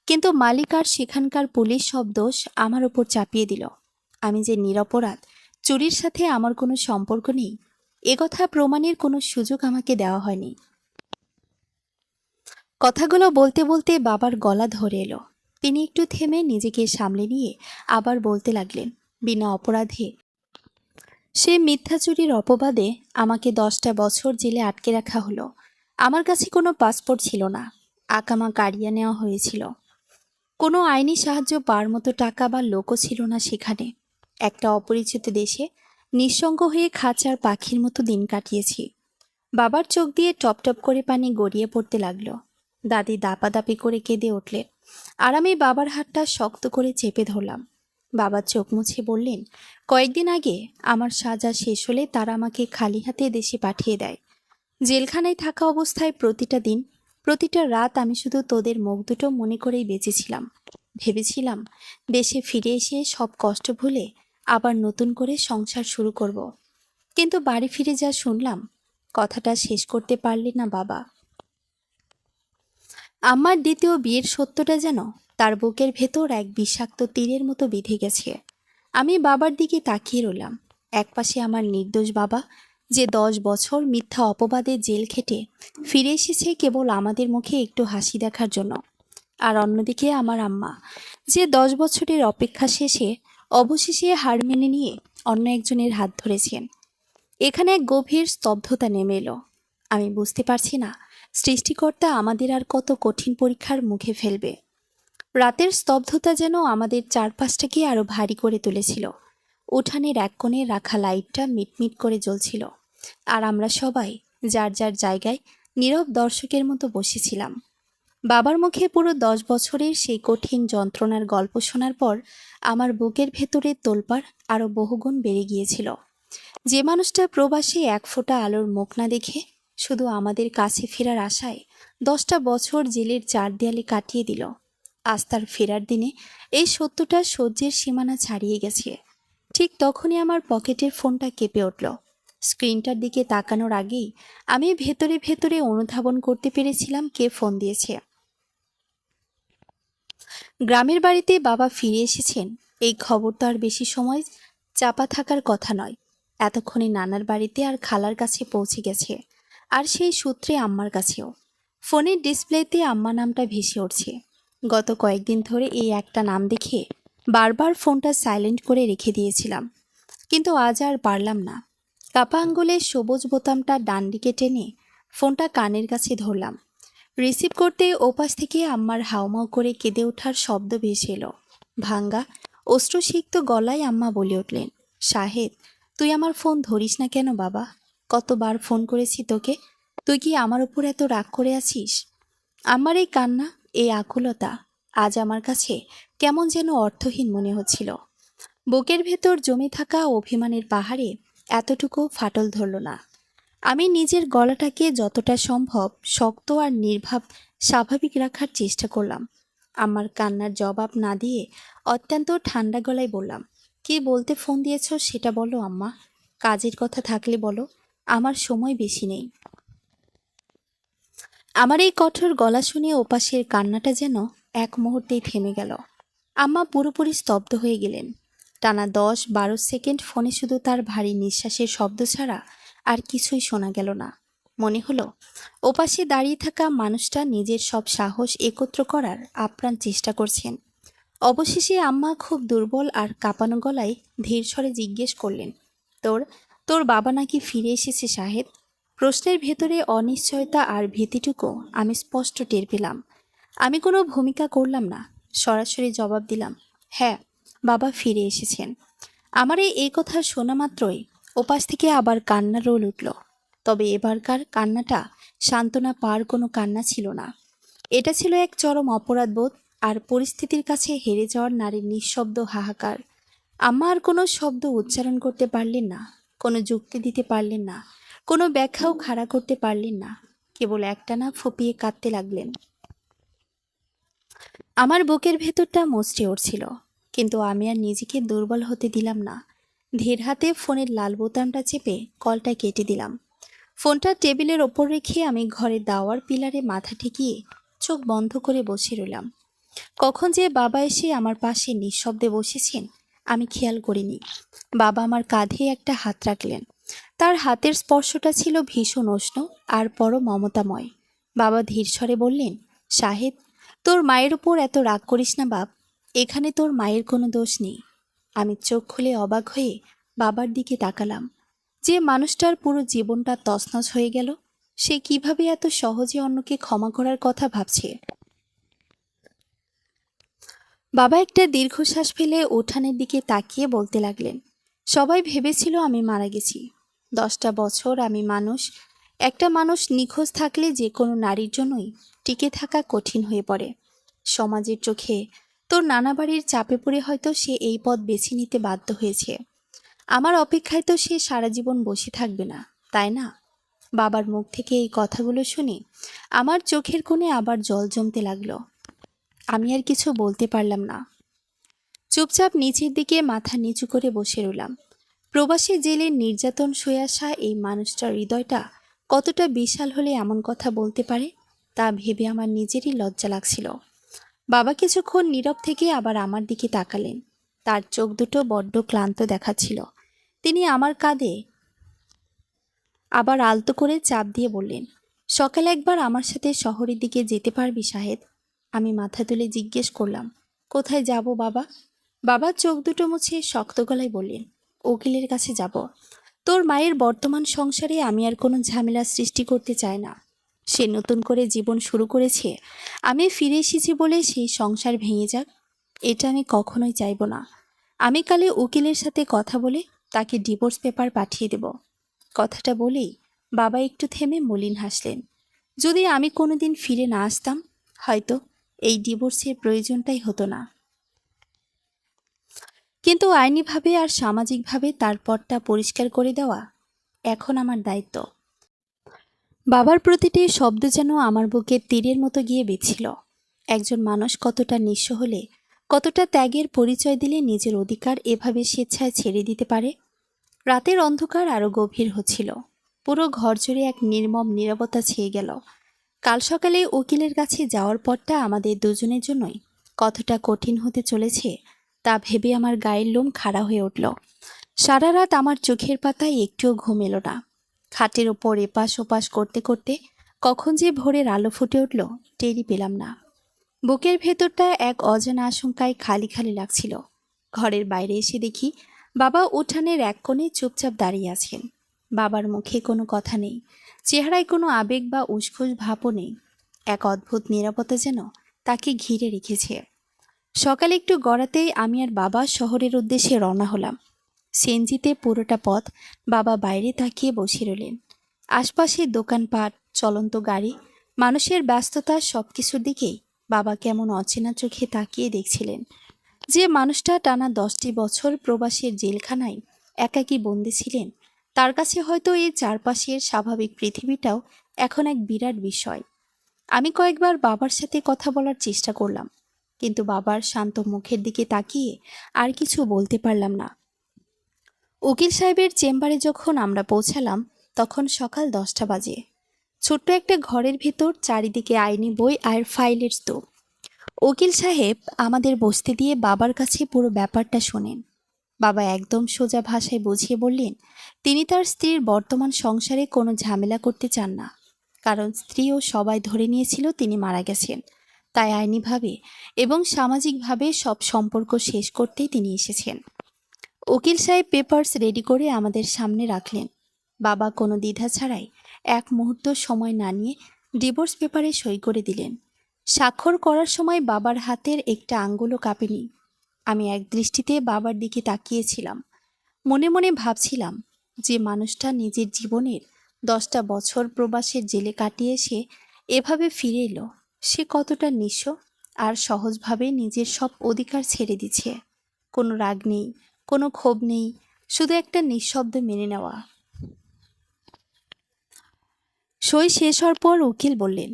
কিন্তু মালিক আর সেখানকার পুলিশ সব দোষ আমার ওপর চাপিয়ে দিল। আমি যে নিরপরাধ, চুরির সাথে আমার কোনো সম্পর্ক নেই, একথা প্রমাণের কোনো সুযোগ আমাকে দেওয়া হয়নি। কথাগুলো বলতে বলতে বাবার গলা ধরে এলো। তিনি একটু থেমে নিজেকে সামলে নিয়ে আবার বলতে লাগলেন, বিনা অপরাধে সে মিথ্যা চুরির অপবাদে আমাকে 10টা বছর জেলে আটকে রাখা হলো। আমার কাছে কোনো পাসপোর্ট ছিল না, আকামা কাড়িয়ে নেওয়া হয়েছিল। কোনো আইনি সাহায্য পাওয়ার মতো টাকা বা লোকও ছিল না সেখানে। একটা অপরিচিত দেশে নিঃসঙ্গ হয়ে খাঁচার পাখির মতো দিন কাটিয়েছি। বাবার চোখ দিয়ে টপ টপ করে পানি গড়িয়ে পড়তে লাগলো। দাদি দাপাদাপি করে কেঁদে উঠলেন, আর আমি বাবার হাতটা শক্ত করে চেপে ধরলাম। বাবা চোখ মুছে বললেন, কয়েকদিন আগে আমার সাজা শেষ হলে তারা আমাকে খালি হাতে দেশে পাঠিয়ে দেয়। জেলখানায় থাকা অবস্থায় প্রতিটা দিন, প্রতিটা রাত আমি শুধু তোদের মুখ দুটো মনে করেই বেঁচেছিলাম। ভেবেছিলাম দেশে ফিরে এসে সব কষ্ট ভুলে আবার নতুন করে সংসার শুরু করব। কিন্তু বাড়ি ফিরে যা শুনলাম, কথাটা শেষ করতে পারলেন না বাবা। আমার দ্বিতীয় বিয়ের সত্যটা যেন তার বুকের ভেতর এক বিষাক্ত তীরের মতো বিঁধে গেছে। আমি বাবার দিকে তাকিয়ে রইলাম। একপাশে আমার নির্দোষ বাবা, যে 10 বছর মিথ্যা অপবাদে জেল খেটে ফিরে এসেছে কেবল আমাদের মুখে একটু হাসি দেখার জন্য। আর অন্যদিকে আমার আম্মা, যে 10 বছরের অপেক্ষা শেষে অবশেষে হার মেনে নিয়ে অন্য একজনের হাত ধরেছেন। এখানে এক গভীর স্তব্ধতা নেমে এলো। আমি বুঝতে পারছি না সৃষ্টিকর্তা আমাদের আর কত কঠিন পরীক্ষার মুখে ফেলবে। রাতের স্তব্ধতা যেন আমাদের চারপাশটাকে আরো ভারী করে তুলেছিল। উঠানের এক কোণে রাখা লাইটটা মিটমিট করে জ্বলছিল, আর আমরা সবাই যার যার জায়গায় নীরব দর্শকের মতো বসেছিলাম। বাবার মুখে পুরো 10 বছরের সেই কঠিন যন্ত্রণার গল্প শোনার পর আমার বুকের ভেতরে তোলপাড় আরও বহুগুণ বেড়ে গিয়েছিল। যে মানুষটা প্রবাসে এক ফোঁটা আলোর মুখ না দেখে শুধু আমাদের কাছে ফেরার আশায় 10টা বছর জেলের চার দেয়ালে কাটিয়ে দিল, আজ তার ফেরার দিনে এই সত্যটা সহ্যের সীমানা ছাড়িয়ে গেছে। ঠিক তখনই আমার পকেটের ফোনটা কেঁপে উঠল। স্ক্রিনটার দিকে তাকানোর আগেই আমি ভেতরে ভেতরে অনুধাবন করতে পেরেছিলাম কে ফোন দিয়েছে। গ্রামের বাড়িতে বাবা ফিরে এসেছেন, এই খবর তো আর বেশি সময় চাপা থাকার কথা নয়। এতক্ষণে নানার বাড়িতে আর খালার কাছে পৌঁছে গেছে, আর সেই সূত্রে আম্মার কাছেও। ফোনের ডিসপ্লেতে আম্মা নামটা ভেসে উঠছে। গত কয়েকদিন ধরে এই একটা নাম দেখে বারবার ফোনটা সাইলেন্ট করে রেখে দিয়েছিলাম, কিন্তু আজ আর পারলাম না। কাপা আঙ্গুলে সবুজ বোতামটা ডান দিকে টেনে ফোনটা কানের কাছে ধরলাম। রিসিভ করতে ওপাশ থেকে আম্মার হাউমাউ করে কেঁদে ওঠার শব্দ ভেসে এলো। ভাঙ্গা অশ্রুসিক্ত গলায় আম্মা বলে উঠলেন, শাহেদ, তুই আমার ফোন ধরিস না কেন বাবা? কতবার ফোন করেছি তোকে, তুই কি আমার উপর এত রাগ করে আছিস? আমার এই কান্না, এই আকুলতা আজ আমার কাছে কেমন যেন অর্থহীন মনে হচ্ছিল। বুকের ভেতর জমে থাকা অভিমানের পাহাড়ে এতটুকু ফাটল ধরল না। আমি নিজের গলাটাকে যতটা সম্ভব শক্ত আর নির্ভাব স্বাভাবিক রাখার চেষ্টা করলাম। আমার কান্নার জবাব না দিয়ে অত্যন্ত ঠান্ডা গলায় বললাম, কি বলতে ফোন দিয়েছ সেটা বলো আম্মা। কাজের কথা থাকলে বলো, আমার সময় বেশি নেই। আমার এই কঠোর গলা শুনে ওপাশের কান্নাটা যেন এক মুহূর্তেই থেমে গেল। আম্মা পুরোপুরি স্তব্ধ হয়ে গেলেন। টানা 10-12 সেকেন্ড ফোনে শুধু তার ভারী নিঃশ্বাসের শব্দ ছাড়া আর কিছুই শোনা গেল না। মনে হলো ওপাশে দাঁড়িয়ে থাকা মানুষটা নিজের সব সাহস একত্র করার আপ্রাণ চেষ্টা করছেন। অবশেষে আম্মা খুব দুর্বল আর কাঁপানো গলায় ধীর স্বরে জিজ্ঞেস করলেন, তোর তোর বাবা নাকি ফিরে এসেছে শাহেদ? প্রশ্নের ভেতরে অনিশ্চয়তা আর ভীতিটুকু আমি স্পষ্ট টের পেলাম। আমি কোনো ভূমিকা করলাম না, সরাসরি জবাব দিলাম, হ্যাঁ, বাবা ফিরে এসেছেন। আমার এই কথা শোনা মাত্রই ওপাশ থেকে আবার কান্নার রোল উঠল। তবে এবারকার কান্নাটা সান্ত্বনা পাওয়ার কোনো কান্না ছিল না। এটা ছিল এক চরম অপরাধবোধ আর পরিস্থিতির কাছে হেরে যাওয়ার নারীর নিঃশব্দ হাহাকার। আম্মা আর কোনো শব্দ উচ্চারণ করতে পারলেন না, কোনো যুক্তি দিতে পারলেন না, কোনো ব্যাখ্যাও খাড়া করতে পারলেন না। কেবল একটানা ফুপিয়ে কাঁদতে লাগলেন। আমার বুকের ভেতরটা মুচড়ে উঠছিল, কিন্তু আমি আর নিজেকে দুর্বল হতে দিলাম না। ধীর হাতে ফোনের লাল বোতামটা চেপে কলটা কেটে দিলাম। ফোনটা টেবিলের ওপর রেখে আমি ঘরের দাওয়ার পিলারে মাথা ঠেকিয়ে চোখ বন্ধ করে বসে রইলাম। কখন যে বাবা এসে আমার পাশে নিঃশব্দে বসেছেন আমি খেয়াল করিনি। বাবা আমার কাঁধে একটা হাত রাখলেন। তার হাতের স্পর্শটা ছিল ভীষণ উষ্ণ আর পরম মমতাময়। বাবা ধীর স্বরে বললেন, শাহেদ, তোর মায়ের উপর এত রাগ করিস না বাপ, এখানে তোর মায়ের কোনো দোষ নেই। আমি চোখ খুলে অবাক হয়ে বাবার দিকে তাকালাম। যে মানুষটার পুরো জীবনটা তছনছ হয়ে গেল, সে কিভাবে এত সহজে অন্যকে ক্ষমা করার কথা ভাবছে? বাবা একটা দীর্ঘশ্বাস ফেলে উঠানের দিকে তাকিয়ে বলতে লাগলেন, সবাই ভেবেছিল আমি মারা গেছি। 10টা বছর আমি একটা মানুষ নিখোঁজ থাকলে যে কোনো নারীর জন্যই টিকে থাকা কঠিন হয়ে পড়ে। সমাজের চোখে তোর নানা বাড়ির চাপে পড়ে হয়তো সে এই পথ বেছে নিতে বাধ্য হয়েছে। আমার অপেক্ষায় তো সে সারা জীবন বসে থাকবে না, তাই না? বাবার মুখ থেকে এই কথাগুলো শুনে আমার চোখের কোণে আবার জল জমতে লাগলো। আমি আর কিছু বলতে পারলাম না। চুপচাপ নিচের দিকে মাথা নিচু করে বসে রইলাম। প্রবাসী জেলের নির্যাতন সয়ে আসা এই মানুষটার হৃদয়টা কতটা বিশাল হলে এমন কথা বলতে পারে তা ভেবে আমার নিজেরই লজ্জা লাগছিল। বাবা কিছুক্ষণ নীরব থেকে আবার আমার দিকে তাকালেন। তার চোখ দুটো বড্ড ক্লান্ত দেখাচ্ছিল। তিনি আমার কাঁধে আবার আলতো করে চাপ দিয়ে বললেন, সকালে একবার আমার সাথে শহরের দিকে যেতে পারবি শাহেদ? আমি মাথা তুলে জিজ্ঞেস করলাম, কোথায় যাব বাবা? বাবা চোখ দুটো মুছে শক্ত গলায় বললেন, উকিলের কাছে যাব। তোর মায়ের বর্তমান সংসারে আমি আর কোনো ঝামেলা সৃষ্টি করতে চাই না। সে নতুন করে জীবন শুরু করেছে, আমি ফিরে এসেছি বলে সেই সংসার ভেঙে যাক, এটা আমি কখনোই চাইব না। আমি কালে উকিলের সাথে কথা বলে তাকে ডিভোর্স পেপার পাঠিয়ে দেব। কথাটা বলেই বাবা একটু থেমে মলিন হাসলেন। যদি আমি কোনোদিন ফিরে না আসতাম, হয়তো এই ডিভোর্সের প্রয়োজনটাই হতো না। কিন্তু আইনিভাবে আর সামাজিকভাবে তার পথটা পরিষ্কার করে দেওয়া এখন আমার দায়িত্ব। বাবার প্রতিটি শব্দ যেন আমার বুকে তীরের মতো গিয়ে বিঁধছিল। একজন মানুষ কতটা নিঃস্ব হলে, কতটা ত্যাগের পরিচয় দিলে নিজের অধিকার এভাবে স্বেচ্ছায় ছেড়ে দিতে পারে। রাতের অন্ধকার আরও গভীর হচ্ছিল। পুরো ঘর জুড়ে এক নির্মম নীরবতা ছেয়ে গেল। কাল সকালে উকিলের কাছে যাওয়ার পরটা আমাদের দুজনের জন্যই কতটা কঠিন হতে চলেছে তা ভেবে আমার গায়ের লোম খাড়া হয়ে উঠল। সারা রাত আমার চোখের পাতায় একটুও ঘুম এলো না। খাটের ওপর এপাশ ওপাশ করতে করতে কখন যে ভোরের আলো ফুটে উঠল টেরই পেলাম না। বুকের ভেতরটা এক অজানা আশঙ্কায় খালি খালি লাগছিল। ঘরের বাইরে এসে দেখি বাবা উঠানের এক কোণে চুপচাপ দাঁড়িয়ে আছেন। বাবার মুখে কোনো কথা নেই, চেহারায় কোনো আবেগ বা উসখুস ভাবও নেই। এক অদ্ভুত নীরবতা যেন তাকে ঘিরে রেখেছে। সকালে একটু গড়াতেই আমি আর বাবা শহরের উদ্দেশ্যে রওনা হলাম। সিএনজিতে পুরোটা পথ বাবা বাইরে তাকিয়ে বসে রইলেন। আশপাশের দোকানপাট, চলন্ত গাড়ি, মানুষের ব্যস্ততা সবকিছুর দিকেই বাবা কেমন অচেনা চোখে তাকিয়ে দেখছিলেন। যে মানুষটা টানা 10টি বছর প্রবাসের জেলখানায় একাকী বন্দী ছিলেন, তার কাছে হয়তো এই চারপাশের স্বাভাবিক পৃথিবীটাও এখন এক বিরাট বিষয়। আমি কয়েকবার বাবার সাথে কথা বলার চেষ্টা করলাম, কিন্তু বাবার শান্ত মুখের দিকে তাকিয়ে আর কিছু বলতে পারলাম না। উকিল সাহেবের চেম্বারে যখন আমরা পৌঁছালাম, তখন সকাল 10টা বাজে। ছোট্ট একটা ঘরের ভেতর চারিদিকে আইনি বই আর ফাইলের স্তূপ। উকিল সাহেব আমাদের বসতে দিয়ে বাবার কাছে পুরো ব্যাপারটা শোনেন। বাবা একদম সোজা ভাষায় বুঝিয়ে বললেন, তিনি তার স্ত্রীর বর্তমান সংসারে কোনো ঝামেলা করতে চান না, কারণ স্ত্রী ও সবাই ধরে নিয়েছিল তিনি মারা গেছেন। তাই আইনিভাবে এবং সামাজিকভাবে সব সম্পর্ক শেষ করতেই তিনি এসেছেন। উকিল সাহেব পেপারস রেডি করে আমাদের সামনে রাখলেন। বাবা কোনো দ্বিধা ছাড়াই এক মুহূর্ত সময় না নিয়ে ডিভোর্স পেপারে সই করে দিলেন। স্বাক্ষর করার সময় বাবার হাতের একটা আঙ্গুলও কাঁপেনি। আমি এক দৃষ্টিতে বাবার দিকে তাকিয়েছিলাম। মনে মনে ভাবছিলাম, যে মানুষটা নিজের জীবনের 10টা বছর প্রবাসের জেলে কাটিয়ে এসে এভাবে ফিরে এলো, সে কতটা নিঃস্ব আর সহজভাবে নিজের সব অধিকার ছেড়ে দিচ্ছে। কোনো রাগ নেই, কোনো ক্ষোভ নেই, শুধু একটা নিঃশব্দ মেনে নেওয়া। সই শেষ হওয়ার পর উকিল বললেন,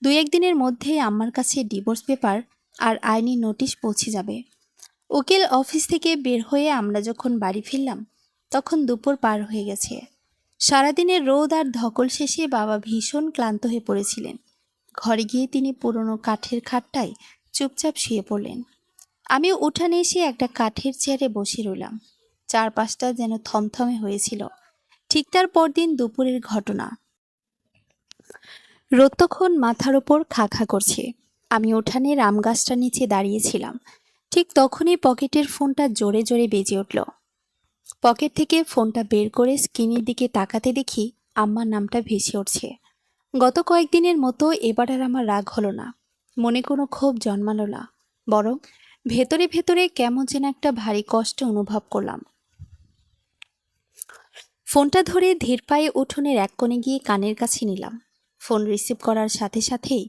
2-1 দিনের মধ্যেই আমার কাছে ডিভোর্স পেপার আর আইনি নোটিশ পৌঁছে যাবে। উকিল অফিস থেকে বের হয়ে আমরা যখন বাড়ি ফিরলাম, তখন দুপুর পার হয়ে গেছে। সারাদিনের রোদ আর ধকল শেষে বাবা ভীষণ ক্লান্ত হয়ে পড়েছিলেন। ঘরে গিয়ে তিনি পুরনো কাঠের খাটটায় চুপচাপ শুয়ে পড়লেন। আমি উঠানে এসে একটা কাঠের চেয়ারে বসে রইলাম। চারপাশটা যেন থমথমে হয়েছিল। ঠিক তার পরদিন দুপুরের ঘটনা। রোদ তখন মাথার ওপর খা খা করছে। আমি উঠানের আম গাছটার নিচে দাঁড়িয়েছিলাম। ঠিক তখনই পকেটের ফোনটা জোরে জোরে বেজে উঠল। পকেট থেকে ফোনটা বের করে স্ক্রিনের দিকে তাকাতে দেখি আম্মার নামটা ভেসে উঠছে। গত কয়েকদিনের মতো এবার আর আমার রাগ হলো না, মনে কোনো ক্ষোভ জন্মালো না, বরং ভেতরে ভেতরে কেমন যেন একটা ভারী কষ্ট অনুভব করলাম। ফোনটা ধরে ধীর পায়ে উঠোনের এক কোণে গিয়ে কানের কাছে নিলাম। ফোন রিসিভ করার সাথে সাথেই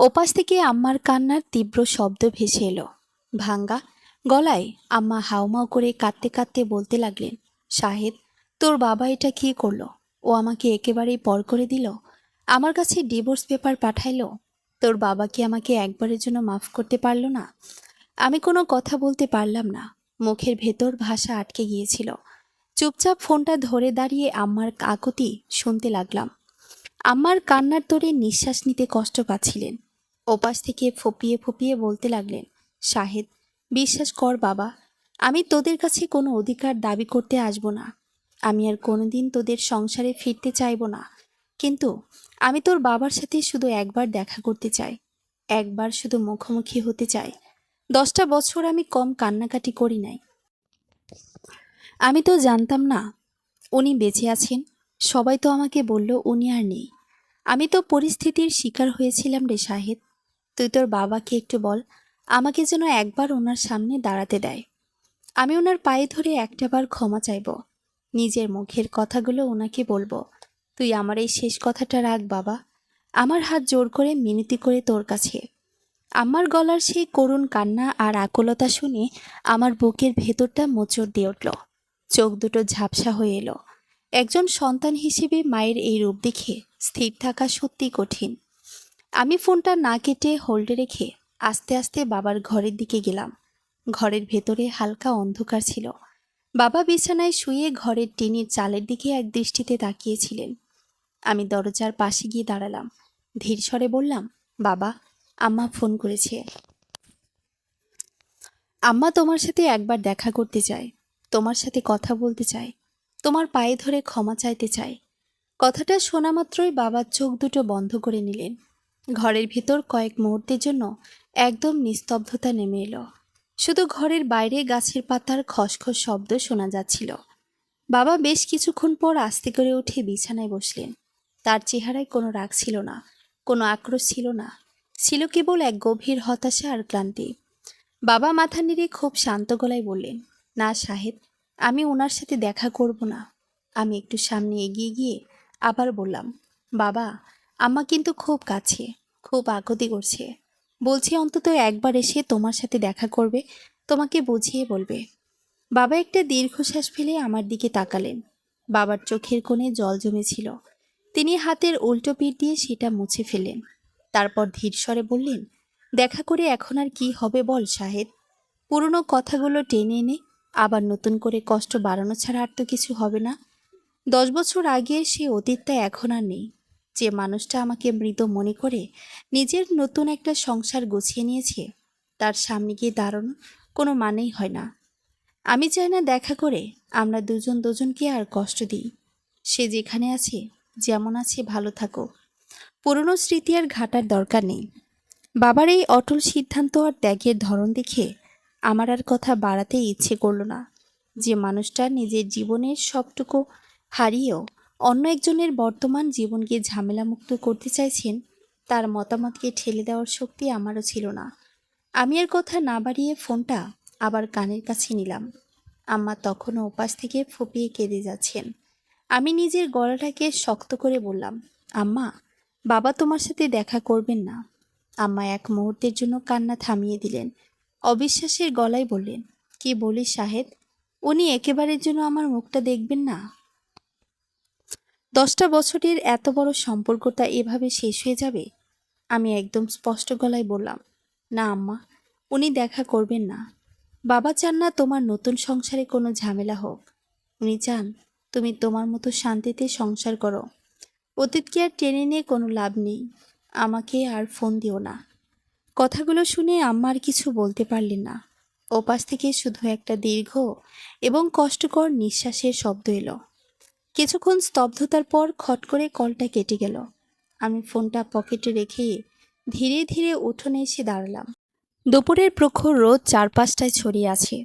ওপাশ থেকে আম্মার কান্নার তীব্র শব্দ ভেসে এলো। ভাঙ্গা গলায় আম্মা হাউমাউ করে কাঁদতে কাঁদতে বলতে লাগলেন, শাহেদ, তোর বাবা এটা কী করলো? ও আমাকে একেবারেই পর করে দিল, আমার কাছে ডিভোর্স পেপার পাঠাইলো। তোর বাবা কি আমাকে একবারের জন্য মাফ করতে পারলো না? আমি কোনো কথা বলতে পারলাম না, মুখের ভেতর ভাষা আটকে গিয়েছিল। চুপচাপ ফোনটা ধরে দাঁড়িয়ে আম্মার আকুতি শুনতে লাগলাম। আম্মার কান্নার তোড়ে নিঃশ্বাস নিতে কষ্ট পাচ্ছিলেন। ওপাশ থেকে ফুপিয়ে ফুপিয়ে বলতে লাগলেন, শাহেদ, বিশ্বাস কর বাবা, আমি তোদের কাছে কোনো অধিকার দাবি করতে আসব না। আমি আর কোনোদিন তোদের সংসারে ফিরতে চাইব না। কিন্তু আমি তোর বাবার সাথে শুধু একবার দেখা করতে চাই, একবার শুধু মুখোমুখি হতে চাই। 10টা বছর আমি কম কান্নাকাটি করি নাই। আমি তো জানতাম না উনি বেঁচে আছেন। সবাই তো আমাকে বলল উনি আর নেই। আমি তো পরিস্থিতির শিকার হয়েছিলাম রে শাহেদ। তুই তোর বাবাকে একটু বল, আমাকে যেন একবার ওনার সামনে দাঁড়াতে দেয়। আমি ওনার পায়ে ধরে একটাবার ক্ষমা চাইব। নিজের মুখের কথাগুলো ওনাকে বলবো, তুই আমার এই শেষ কথাটা রাখ বাবা। আমার হাত জোর করে মিনতি করে তোর কাছে। আমার গলার সেই করুণ কান্না আর আকুলতা শুনে আমার বুকের ভেতরটা মোচড় দিয়ে উঠল। চোখ দুটো ঝাপসা হয়ে এলো। একজন সন্তান হিসেবে মায়ের এই রূপ দেখে স্থির থাকা সত্যি কঠিন। আমি ফোনটা না কেটে হোল্ডে রেখে আস্তে আস্তে বাবার ঘরের দিকে গেলাম। ঘরের ভেতরে হালকা অন্ধকার ছিল। বাবা বিছানায় শুয়ে ঘরের টিনের চালের দিকে এক দৃষ্টিতে তাকিয়েছিলেন। আমি দরজার পাশে গিয়ে দাঁড়ালাম। ধীর স্বরে বললাম, বাবা, আম্মা ফোন করেছে। আম্মা তোমার সাথে একবার দেখা করতে চায়, তোমার সাথে কথা বলতে চায়, তোমার পায়ে ধরে ক্ষমা চাইতে চায়। কথাটা শোনা মাত্রই বাবার চোখ দুটো বন্ধ করে নিলেন। ঘরের ভিতর কয়েক মুহূর্তের জন্য একদম নিস্তব্ধতা নেমে এলো। শুধু ঘরের বাইরে গাছের পাতার খসখস শব্দ শোনা যাচ্ছিল। বাবা বেশ কিছুক্ষণ পর আস্তে করে উঠে বিছানায় বসলেন। তার চেহারায় কোনো রাগ ছিল না, কোনো আক্রোশ ছিল না, ছিল কেবল এক গভীর হতাশা আর ক্লান্তি। বাবা মাথা নেড়ে খুব শান্ত গলায় বললেন, না সাহেব, আমি ওনার সাথে দেখা করব না। আমি একটু সামনে এগিয়ে গিয়ে আবার বললাম, বাবা, আম্মা কিন্তু খুব কাছে, খুব আকুতি করছে, বলছি অন্তত একবার এসে তোমার সাথে দেখা করবে, তোমাকে বুঝিয়ে বলবে। বাবা একটা দীর্ঘশ্বাস ফেলে আমার দিকে তাকালেন। বাবার চোখের কোণে জল জমেছিল। তিনি হাতের উল্টো পিঠ দিয়ে সেটা মুছে ফেলেন। তারপর ধীর স্বরে বললেন, দেখা করে এখন আর কি হবে বল সাহেব? পুরনো কথাগুলো টেনে এনে আবার নতুন করে কষ্ট বাড়ানো ছাড়া আর তো কিছু হবে না। 10 বছর আগে সে অতীতটা এখন আর নেই। যে মানুষটা আমাকে মৃত মনে করে নিজের নতুন একটা সংসার গুছিয়ে নিয়েছে, তার সামনে গিয়ে দাঁড়ানো কোনো মানেই হয় না। আমি চাই না দেখা করে আমরা দুজন দুজনকে আর কষ্ট দিই। সে যেখানে আছে, যেমন আছে ভালো থাকো। পুরনো স্মৃতি আর ঘাটার দরকার নেই। বাবার এই অটল সিদ্ধান্ত আর ত্যাগের ধরন দেখে আমার আর কথা বাড়াতে ইচ্ছে করল না। যে মানুষটা নিজের জীবনের সবটুকু হারিয়েও অন্য একজনের বর্তমান জীবনকে ঝামেলামুক্ত করতে চাইছেন, তার মতামতকে ঠেলে দেওয়ার শক্তি আমারও ছিল না। আমি আর কথা না বাড়িয়ে ফোনটা আবার কানের কাছে নিলাম। আম্মা তখনও ওপাশ থেকে ফুপিয়ে কেঁদে যাচ্ছেন। আমি নিজের গলাটাকে শক্ত করে বললাম, আম্মা, বাবা তোমার সাথে দেখা করবেন না। আম্মা এক মুহূর্তের জন্য কান্না থামিয়ে দিলেন। অবিশ্বাসের গলায় বললেন, কি বলিস সাহেব? উনি একেবারের জন্য আমার মুখটা দেখবেন না? 10টা বছরের এত বড় সম্পর্কটা এভাবে শেষ হয়ে যাবে? আমি একদম স্পষ্ট গলায় বললাম, না আম্মা, উনি দেখা করবেন না। বাবা চান না তোমার নতুন সংসারে কোনো ঝামেলা হোক। উনি চান তুমি তোমার মতো শান্তিতে সংসার করো। অতীতকে আর টেনে নিয়ে কোনো লাভ নেই। আমাকে আর ফোন দিও না। কথাগুলো শুনে আম্মা আর কিছু বলতে পারলেন না। ওপাশ থেকে শুধু একটা দীর্ঘ এবং কষ্টকর নিঃশ্বাসের শব্দ এলো। কিছুক্ষণ স্তব্ধতার পর খট করে কলটা কেটে গেল। আমি ফোনটা পকেটে রেখে ধীরে ধীরে উঠোনে এসে দাঁড়ালাম। দুপুরের প্রখর রোদ চারপাশটায় ছড়িয়ে আছে,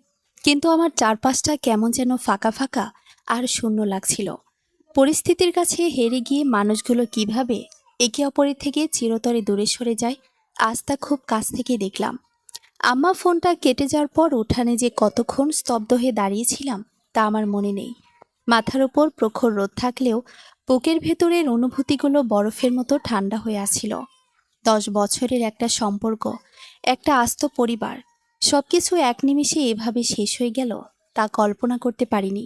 কিন্তু আমার চারপাশটা কেমন যেন ফাঁকা ফাঁকা আর শূন্য লাগছিল। পরিস্থিতির কাছে হেরে গিয়ে মানুষগুলো কিভাবে একে অপরের থেকে চিরতরে দূরে সরে যায়, আজ তা খুব কাছ থেকে দেখলাম। আম্মা ফোনটা কেটে যাওয়ার পর উঠানে যে কতক্ষণ স্তব্ধ হয়ে দাঁড়িয়েছিলাম তা আমার মনে নেই। মাথার ওপর প্রখর রোদ থাকলেও বুকের ভেতরের অনুভূতিগুলো বরফের মতো ঠান্ডা হয়ে আসছিল। 10 বছরের একটা সম্পর্ক, একটা আস্ত পরিবার, সবকিছু এক নিমিষে এভাবে শেষ হয়ে গেল, তা কল্পনা করতে পারিনি।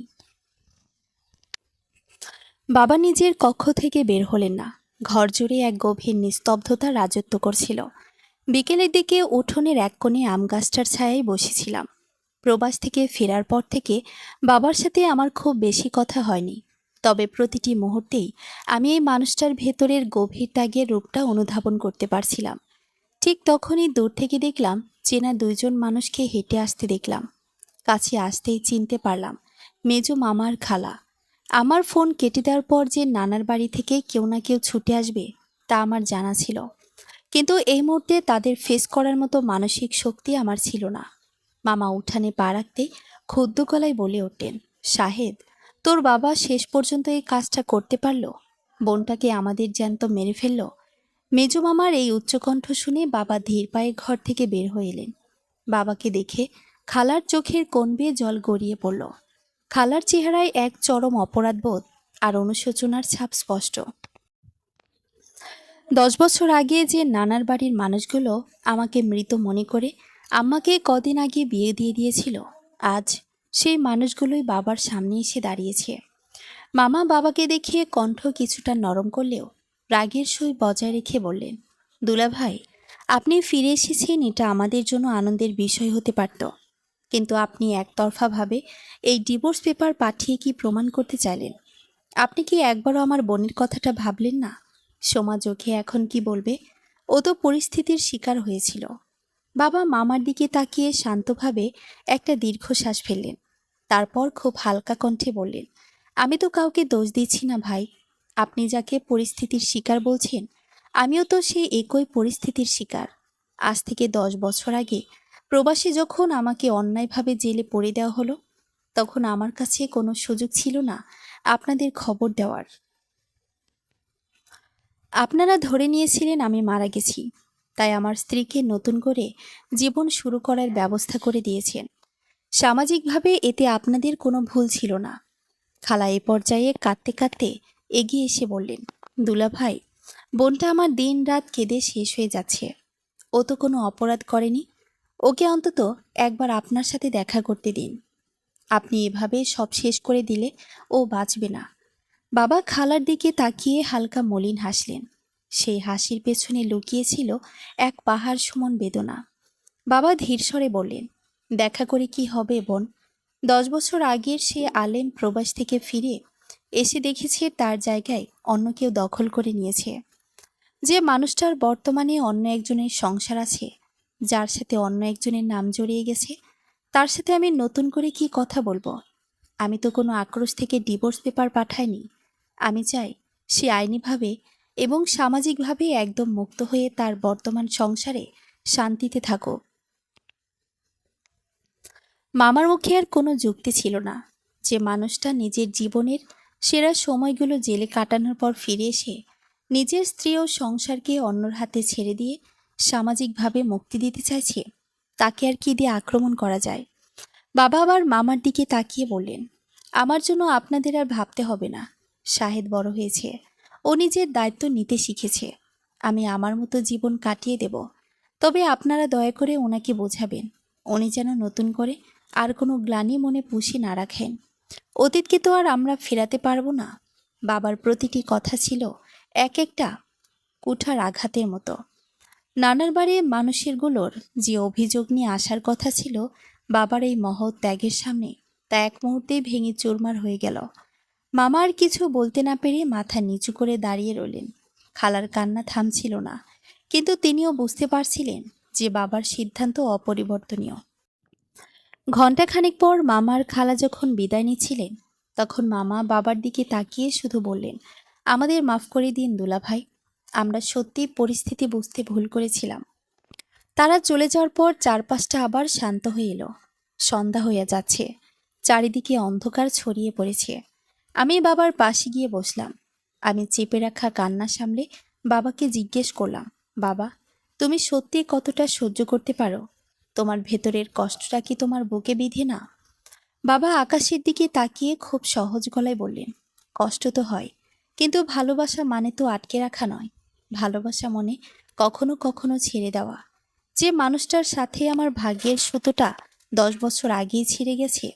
বাবা নিজের কক্ষ থেকে বের হলেন না। ঘর জুড়ে এক গভীর নিস্তব্ধতা রাজত্ব করছিল। বিকেলের দিকে উঠোনের এক কোণে আম গাছটার ছায়ায় বসেছিলাম। প্রবাস থেকে ফেরার পর থেকে বাবার সাথে আমার খুব বেশি কথা হয়নি, তবে প্রতিটি মুহূর্তেই আমি এই মানুষটার ভেতরের গভীর ত্যাগের রূপটা অনুধাবন করতে পারছিলাম। ঠিক তখনই দূর থেকে দেখলাম চেনা দুইজন মানুষকে হেঁটে আসতে দেখলাম। কাছে আসতেই চিনতে পারলাম মেজো মামার খালা। আমার ফোন কেটে দেওয়ার পর যে নানার বাড়ি থেকে কেউ না কেউ ছুটে আসবে তা আমার জানা ছিল, কিন্তু এই মুহূর্তে তাদের ফেস করার মতো মানসিক শক্তি আমার ছিল না। মামা উঠানে পা রাখতে ক্ষুব্ধ গলায় বলে ওঠেন, শাহেদ, তোর বাবা শেষ পর্যন্ত এই কাজটা করতে পারলো? বোনটাকে আমাদের জ্যান্ত মেরে ফেললো। মেজো মামার এই উচ্চকণ্ঠ শুনে বাবা ধীর পায়ে ঘর থেকে বের হয়ে এলেন। বাবাকে দেখে খালার চোখের কোণ বেয়ে জল গড়িয়ে পড়ল। খালার চেহারায় এক চরম অপরাধবোধ আর অনুশোচনার ছাপ স্পষ্ট। 10 বছর আগে যে নানার বাড়ির মানুষগুলো আমাকে মৃত মনে করে আম্মাকে কদিন আগে বিয়ে দিয়ে দিয়েছিল, আজ সেই মানুষগুলোই বাবার সামনে এসে দাঁড়িয়েছে। মামা বাবাকে দেখে কণ্ঠ কিছুটা নরম করলেও রাগের সই বজায় রেখে বললেন, দুলাভাই, আপনি ফিরে এসেছেন, এটা আমাদের জন্য আনন্দের বিষয় হতে পারত, কিন্তু আপনি একতরফাভাবে এই ডিভোর্স পেপার পাঠিয়ে কি প্রমাণ করতে চাইলেন? আপনি কি একবারও আমার বোনের কথাটা ভাবলেন না? সমাজ ওকে এখন কি বলবে? ও তো পরিস্থিতির শিকার হয়েছিল। বাবা মামার দিকে তাকিয়ে শান্তভাবে একটা দীর্ঘশ্বাস ফেললেন। তারপর খুব হালকা কণ্ঠে বললেন, আমি তো কাউকে দোষ দিচ্ছি না ভাই। আপনি যাকে পরিস্থিতির শিকার বলছেন, আমিও তো সেই একই পরিস্থিতির শিকার। আজ থেকে 10 বছর আগে প্রবাসী যখন আমাকে অন্যায়ভাবে জেলে পড়ে দেওয়া হলো, তখন আমার কাছে কোনো সুযোগ ছিল না আপনাদের খবর দেওয়ার। আপনারা ধরে নিয়েছিলেন আমি মারা গেছি, তাই আমার স্ত্রীকে নতুন করে জীবন শুরু করার ব্যবস্থা করে দিয়েছেন। সামাজিকভাবে এতে আপনাদের কোনো ভুল ছিল না। খালা এ পর্যায়ে কাঁদতে কাঁদতে এগিয়ে এসে বললেন, দুলা ভাই, বোনটা আমার দিন রাত কেঁদে শেষ হয়ে যাচ্ছে। ও তো কোনো অপরাধ করেনি। ওকে অন্তত একবার আপনার সাথে দেখা করতে দিন। আপনি এভাবে সব শেষ করে দিলে ও বাঁচবে না। বাবা খালার দিকে তাকিয়ে হালকা মলিন হাসলেন। সেই হাসির পেছনে লুকিয়েছিল এক পাহাড় সমান বেদনা। বাবা ধীর স্বরে বললেন, দেখা করে কি হবে বোন? 10 বছর আগের সে আলেম প্রবাস থেকে ফিরে এসে দেখেছে তার জায়গায় অন্য কেউ দখল করে নিয়েছে। যে মানুষটার বর্তমানে অন্য একজনের সংসার আছে, যার সাথে অন্য একজনের নাম জড়িয়ে গেছে, তার সাথে আমি নতুন করে কি কথা বলবো? আমি তো কোনো আক্রোশ থেকে ডিভোর্স পেপার পাঠাইনি। আমি চাই সে আইনিভাবে এবং সামাজিকভাবে একদম মুক্ত হয়ে তার বর্তমান সংসারে শান্তিতে থাকুক। মামার মুখে আর কোনো যুক্তি ছিল না। যে মানুষটা নিজের জীবনের সেরা সময়গুলো জেলে কাটানোর পর ফিরে এসে নিজের স্ত্রী ও সংসারকে অন্যর হাতে ছেড়ে দিয়ে সামাজিকভাবে মুক্তি দিতে চাইছে, তাকে আর কি দিয়ে আক্রমণ করা যায়? বাবা আবার মামার দিকে তাকিয়ে বললেন, আমার জন্য আপনাদের আর ভাবতে হবে না। শাহেদ বড় হয়েছে, ও নিজের দায়িত্ব নিতে শিখেছে। আমি আমার মতো জীবন কাটিয়ে দেব। তবে আপনারা দয়া করে ওনাকে বোঝাবেন, উনি যেন নতুন করে আর কোনো গ্লানি মনে পুষে না রাখেন। অতীতকে তো আর আমরা ফেরাতে পারবো না। বাবার প্রতিটি কথা ছিল এক একটা কুঠার আঘাতের মতো। নানার বাড়ি মানুষেরগুলোর যে অভিযোগ নিয়ে আসার কথা ছিল বাবার এই মহৎ ত্যাগের সামনে, তা এক মুহূর্তেই ভেঙে চুরমার হয়ে গেল। মামা আর কিছু বলতে না পেরে মাথা নিচু করে দাঁড়িয়ে রইলেন। খালার কান্না থামছিল না, কিন্তু তিনিও বুঝতে পারছিলেন যে বাবার সিদ্ধান্ত অপরিবর্তনীয়। ঘণ্টাখানেক পর মামার খালা যখন বিদায় নিচ্ছিলেন, তখন মামা বাবার দিকে তাকিয়ে শুধু বললেন, আমাদের মাফ করে দিন দুলা ভাই। আমরা সত্যি পরিস্থিতি বুঝতে ভুল করেছিলাম। তারা চলে যাওয়ার পর চারপাশটা আবার শান্ত হয়ে এলো। সন্ধ্যা হয়ে যাচ্ছে, চারিদিকে অন্ধকার ছড়িয়ে পড়েছে। আমি বাবার পাশে গিয়ে বসলাম। আমি চেপে রাখা কান্না সামলে বাবাকে জিজ্ঞেস করলাম, বাবা, তুমি সত্যি কতটা সহ্য করতে পারো? তোমার ভেতরের কষ্টটা কি তোমার বুকে বিঁধে না? বাবা আকাশের দিকে তাকিয়ে খুব সহজ গলায় বললেন, কষ্ট তো হয়, কিন্তু ভালোবাসা মানে তো আটকে রাখা নয়। ভালোবাসা মনে কখনো কখনো ছেড়ে দেওয়া। যে মানুষটার সাথে আমার ভাগ্যের সুতোটা 10 বছর আগেই ছিঁড়ে গেছে,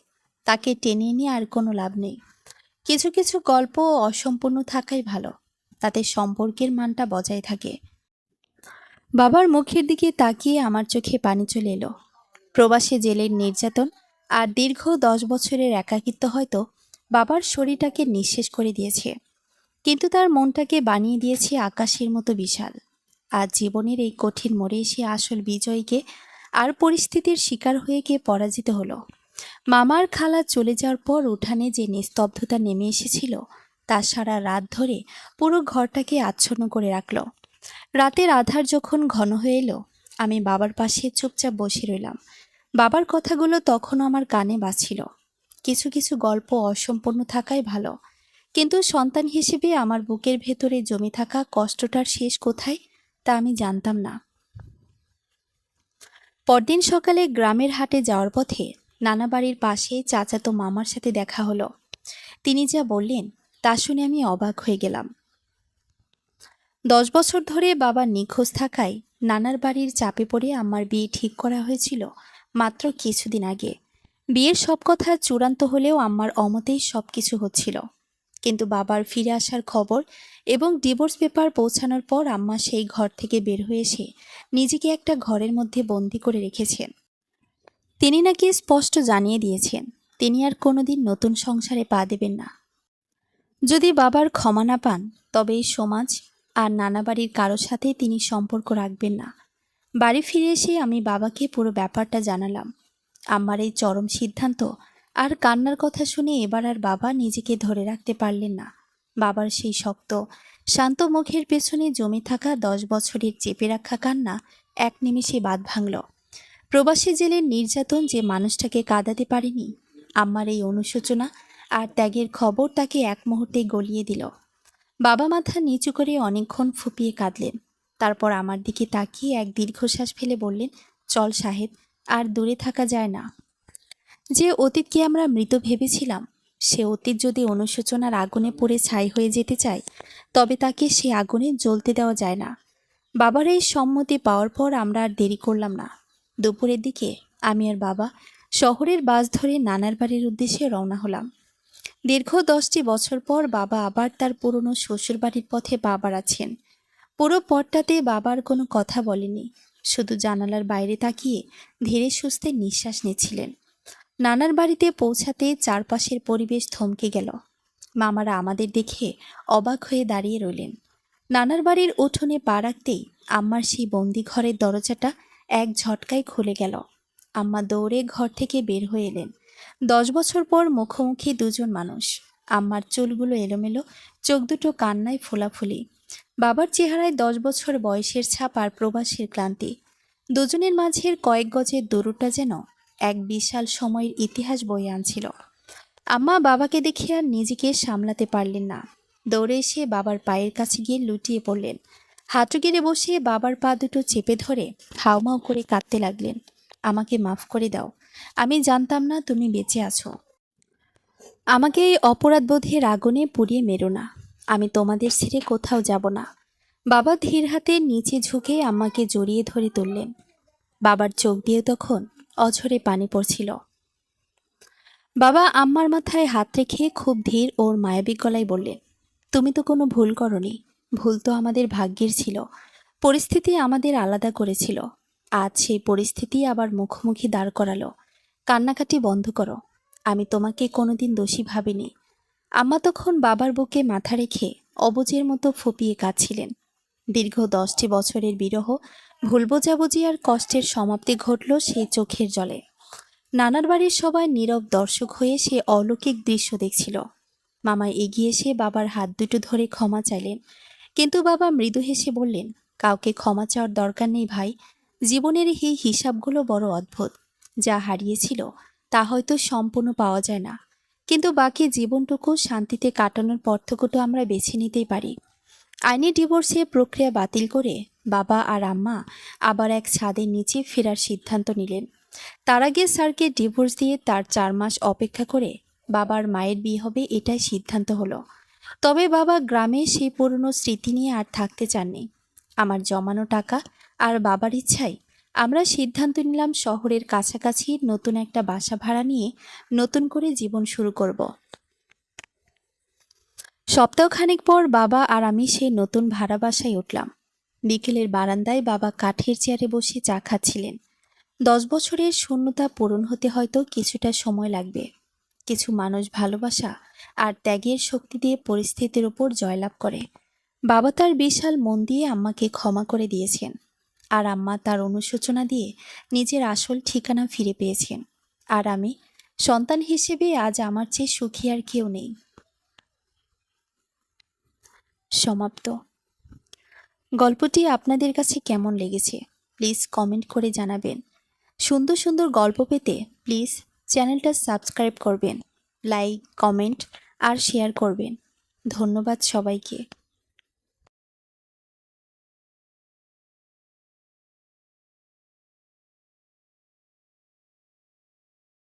তাকে টেনে নিয়ে আর কোনো লাভ নেই। কিছু কিছু গল্প অসম্পূর্ণ থাকাই ভালো, তাতে সম্পর্কের মানটা বজায় থাকে। বাবার মুখের দিকে তাকিয়ে আমার চোখে পানি চলে এলো। প্রবাসী জেলের নির্যাতন আর দীর্ঘ 10 বছরের একাকিত্ব হয়তো বাবার শরীরটাকে নিঃশেষ করে দিয়েছে, কিন্তু তার মনটাকে বানিয়ে দিয়েছে আকাশের মতো বিশাল। আজ জীবনের এই কঠিন মোড়ে এসে আসল বিজয়ীকে আর পরিস্থিতির শিকার হয়ে গিয়ে পরাজিত হলো। মামার খালা চলে যাওয়ার পর উঠানে যে নিস্তব্ধতা নেমে এসেছিল, তা সারা রাত ধরে পুরো ঘরটাকে আচ্ছন্ন করে রাখল। রাতের আধার যখন ঘন হয়ে এলো, আমি বাবার পাশে চুপচাপ বসে রইলাম। বাবার কথাগুলো তখনও আমার কানে বাজছিল। কিছু কিছু গল্প অসম্পূর্ণ থাকাই ভালো, কিন্তু সন্তান হিসেবে আমার বুকের ভেতরে জমে থাকা কষ্টটার শেষ কোথায় তা আমি জানতাম না। পরদিন সকালে গ্রামের হাটে যাওয়ার পথে নানা বাড়ির পাশে চাচাতো মামার সাথে দেখা হলো। তিনি যা বললেন তা শুনে আমি অবাক হয়ে গেলাম। 10 বছর ধরে বাবা নিখোঁজ থাকায় নানার বাড়ির চাপে পড়ে আমার বিয়ে ঠিক করা হয়েছিল মাত্র কিছুদিন আগে। বিয়ের সব কথা চূড়ান্ত হলেও আমার অমতেই সব কিছু হচ্ছিল। কিন্তু বাবার ফিরে আসার খবর এবং ডিভোর্স পেপার পৌঁছানোর পর আম্মা সেই ঘর থেকে বের হয়ে এসে নিজেকে একটা ঘরের মধ্যে বন্দি করে রেখেছেন। তিনি নাকি স্পষ্ট জানিয়ে দিয়েছেন তিনি আর কোনোদিন নতুন সংসারে পা দেবেন না। যদি বাবার ক্ষমা না পান, তবে এই সমাজ আর নানা বাড়ির কারো সাথে তিনি সম্পর্ক রাখবেন না। বাড়ি ফিরে এসে আমি বাবাকে পুরো ব্যাপারটা জানালাম। আমার এই চরম সিদ্ধান্ত আর কান্নার কথা শুনে এবার আর বাবা নিজেকে ধরে রাখতে পারলেন না। বাবার সেই শক্ত শান্ত মুখের পেছনে জমে থাকা 10 বছরের চেপে রাখা কান্না এক নিমেষে বাঁধ ভাঙল। প্রবাসী জেলের নির্যাতন যে মানুষটাকে কাঁদাতে পারেনি, আম্মার এই অনুশোচনা আর ত্যাগের খবর তাকে এক মুহূর্তে গলিয়ে দিল। বাবা মাথা নিচু করে অনেকক্ষণ ফুপিয়ে কাঁদলেন। তারপর আমার দিকে তাকিয়ে এক দীর্ঘশ্বাস ফেলে বললেন, চল শাহেদ, আর দূরে থাকা যায় না। যে অতীতকে আমরা মৃত ভেবেছিলাম, সে অতীত যদি অনুশোচনার আগুনে পড়ে ছাই হয়ে যেতে চায়, তবে তাকে সে আগুনে জ্বলতে দেওয়া যায় না। বাবার এই সম্মতি পাওয়ার পর আমরা আর দেরি করলাম না। দুপুরের দিকে আমি আর বাবা শহরের বাস ধরে নানার বাড়ির উদ্দেশ্যে রওনা হলাম। দীর্ঘ 10টি বছর পর বাবা আবার তার পুরনো শ্বশুরবাড়ির পথে পা বাড়াচ্ছেন। পুরো পথটাতে বাবার কোনো কথা বলেনি, শুধু জানালার বাইরে তাকিয়ে ধীরে সুস্থে নিঃশ্বাস নিচ্ছিলেন। নানার বাড়িতে পৌঁছাতে চারপাশের পরিবেশ থমকে গেল। মামারা আমাদের দেখে অবাক হয়ে দাঁড়িয়ে রইলেন। নানার বাড়ির উঠোনে পা রাখতেই আম্মার সেই বন্দি ঘরের দরজাটা এক ঝটকায় খুলে গেল। আম্মা দৌড়ে ঘর থেকে বের হয়ে এলেন। 10 বছর পর মুখোমুখি দুজন মানুষ। আম্মার চুলগুলো এলোমেলো, চোখ দুটো কান্নায় ফোলাফুলি। বাবার চেহারায় 10 বছর বয়সের ছাপ আর প্রবাসের ক্লান্তি। দুজনের মাঝের কয়েক গজের দূরত্বটা যেন এক বিশাল সময়ের ইতিহাস বয়ে আনছিল। আম্মা বাবাকে দেখে আর নিজেকে সামলাতে পারলেন না। দৌড়ে এসে বাবার পায়ের কাছে গিয়ে লুটিয়ে পড়লেন। হাঁটু গেড়ে বসে বাবার পা দুটো চেপে ধরে হাউমাউ করে কাঁদতে লাগলেন। আমাকে মাফ করে দাও, আমি জানতাম না তুমি বেঁচে আছো। আমাকে এই অপরাধবোধের আগুনে পুড়িয়ে মেরো না, আমি তোমাদের ছেড়ে কোথাও যাব না। বাবা ধীর হাতে নিচে ঝুঁকে আম্মাকে জড়িয়ে ধরে তুললেন। বাবার চোখ দিয়ে তখন অঝরে পানি পড়ছিল। বাবা আম্মার মাথায় হাত রেখে খুব ধীর ওর মায়াবী গলায় বললেন, তুমি তো কোনো ভুল করনি, ভুল তো আমাদের ভাগ্যের ছিল। পরিস্থিতি আমাদের আলাদা করেছিল। আজ সেই পরিস্থিতি আবার মুখোমুখি দাঁড় করালো। কান্নাকাটি বন্ধ করো, আমি তোমাকে কোনোদিন দোষী ভাবিনি। আম্মা তখন বাবার বুকে মাথা রেখে অবুঝের মতো ফুপিয়ে কাঁদছিলেন। দীর্ঘ 10টি বছরের বিরহ, ভুল বোঝাবুঝি আর কষ্টের সমাপ্তি ঘটল সেই চোখের জলে। নানার বাড়ির সবাই নীরব দর্শক হয়ে সে অলৌকিক দৃশ্য দেখছিল। মামা এগিয়ে এসে বাবার হাত দুটো ধরে ক্ষমা চাইলেন, কিন্তু বাবা মৃদু হেসে বললেন, কাউকে ক্ষমা চাওয়ার দরকার নেই ভাই। জীবনের এই হিসাবগুলো বড় অদ্ভুত। যা হারিয়েছিল তা হয়তো সম্পূর্ণ পাওয়া যায় না, কিন্তু বাকি জীবনটুকু শান্তিতে কাটানোর পথটুকু আমরা বেছে নিতেই পারি। আইনি ডিভোর্সের প্রক্রিয়া বাতিল করে বাবা আর আম্মা আবার এক ছাদের নিচে ফেরার সিদ্ধান্ত নিলেন। তার আগে স্যারকে ডিভোর্স দিয়ে তার 4 মাস অপেক্ষা করে বাবার মায়ের বিয়ে হবে, এটাই সিদ্ধান্ত হলো। তবে বাবা গ্রামে সেই পুরনো স্মৃতি নিয়ে আর থাকতে চাননি। আমার জমানো টাকা আর বাবার ইচ্ছায় আমরা সিদ্ধান্ত নিলাম শহরের কাছাকাছি নতুন একটা বাসা ভাড়া নিয়ে নতুন করে জীবন শুরু করব। সপ্তাহখানেক পর বাবা আর আমি সেই নতুন ভাড়া বাসায় উঠলাম। বিকেলের বারান্দায় বাবা কাঠের চেয়ারে বসে চা খাচ্ছিলেন। 10 বছরের শূন্যতা পূরণ হতে হয়তো কিছুটা সময় লাগবে। কিছু মানুষ ভালোবাসা আর ত্যাগের শক্তি দিয়ে পরিস্থিতির উপর জয়লাভ করে। বাবা তার বিশাল মন দিয়ে আম্মাকে ক্ষমা করে দিয়েছেন, আর আম্মা তার অনুশোচনা দিয়ে নিজের আসল ঠিকানা ফিরে পেয়েছেন। আর আমি সন্তান হিসেবে আজ আমার চেয়ে সুখী আর কেউ নেই। সমাপ্ত। গল্পটি আপনাদের কাছে কেমন লেগেছে প্লিজ কমেন্ট করে জানাবেন। সুন্দর সুন্দর গল্প পেতে প্লিজ চ্যানেলটা সাবস্ক্রাইব করবেন, লাইক, কমেন্ট আর শেয়ার করবেন। ধন্যবাদ সবাইকে।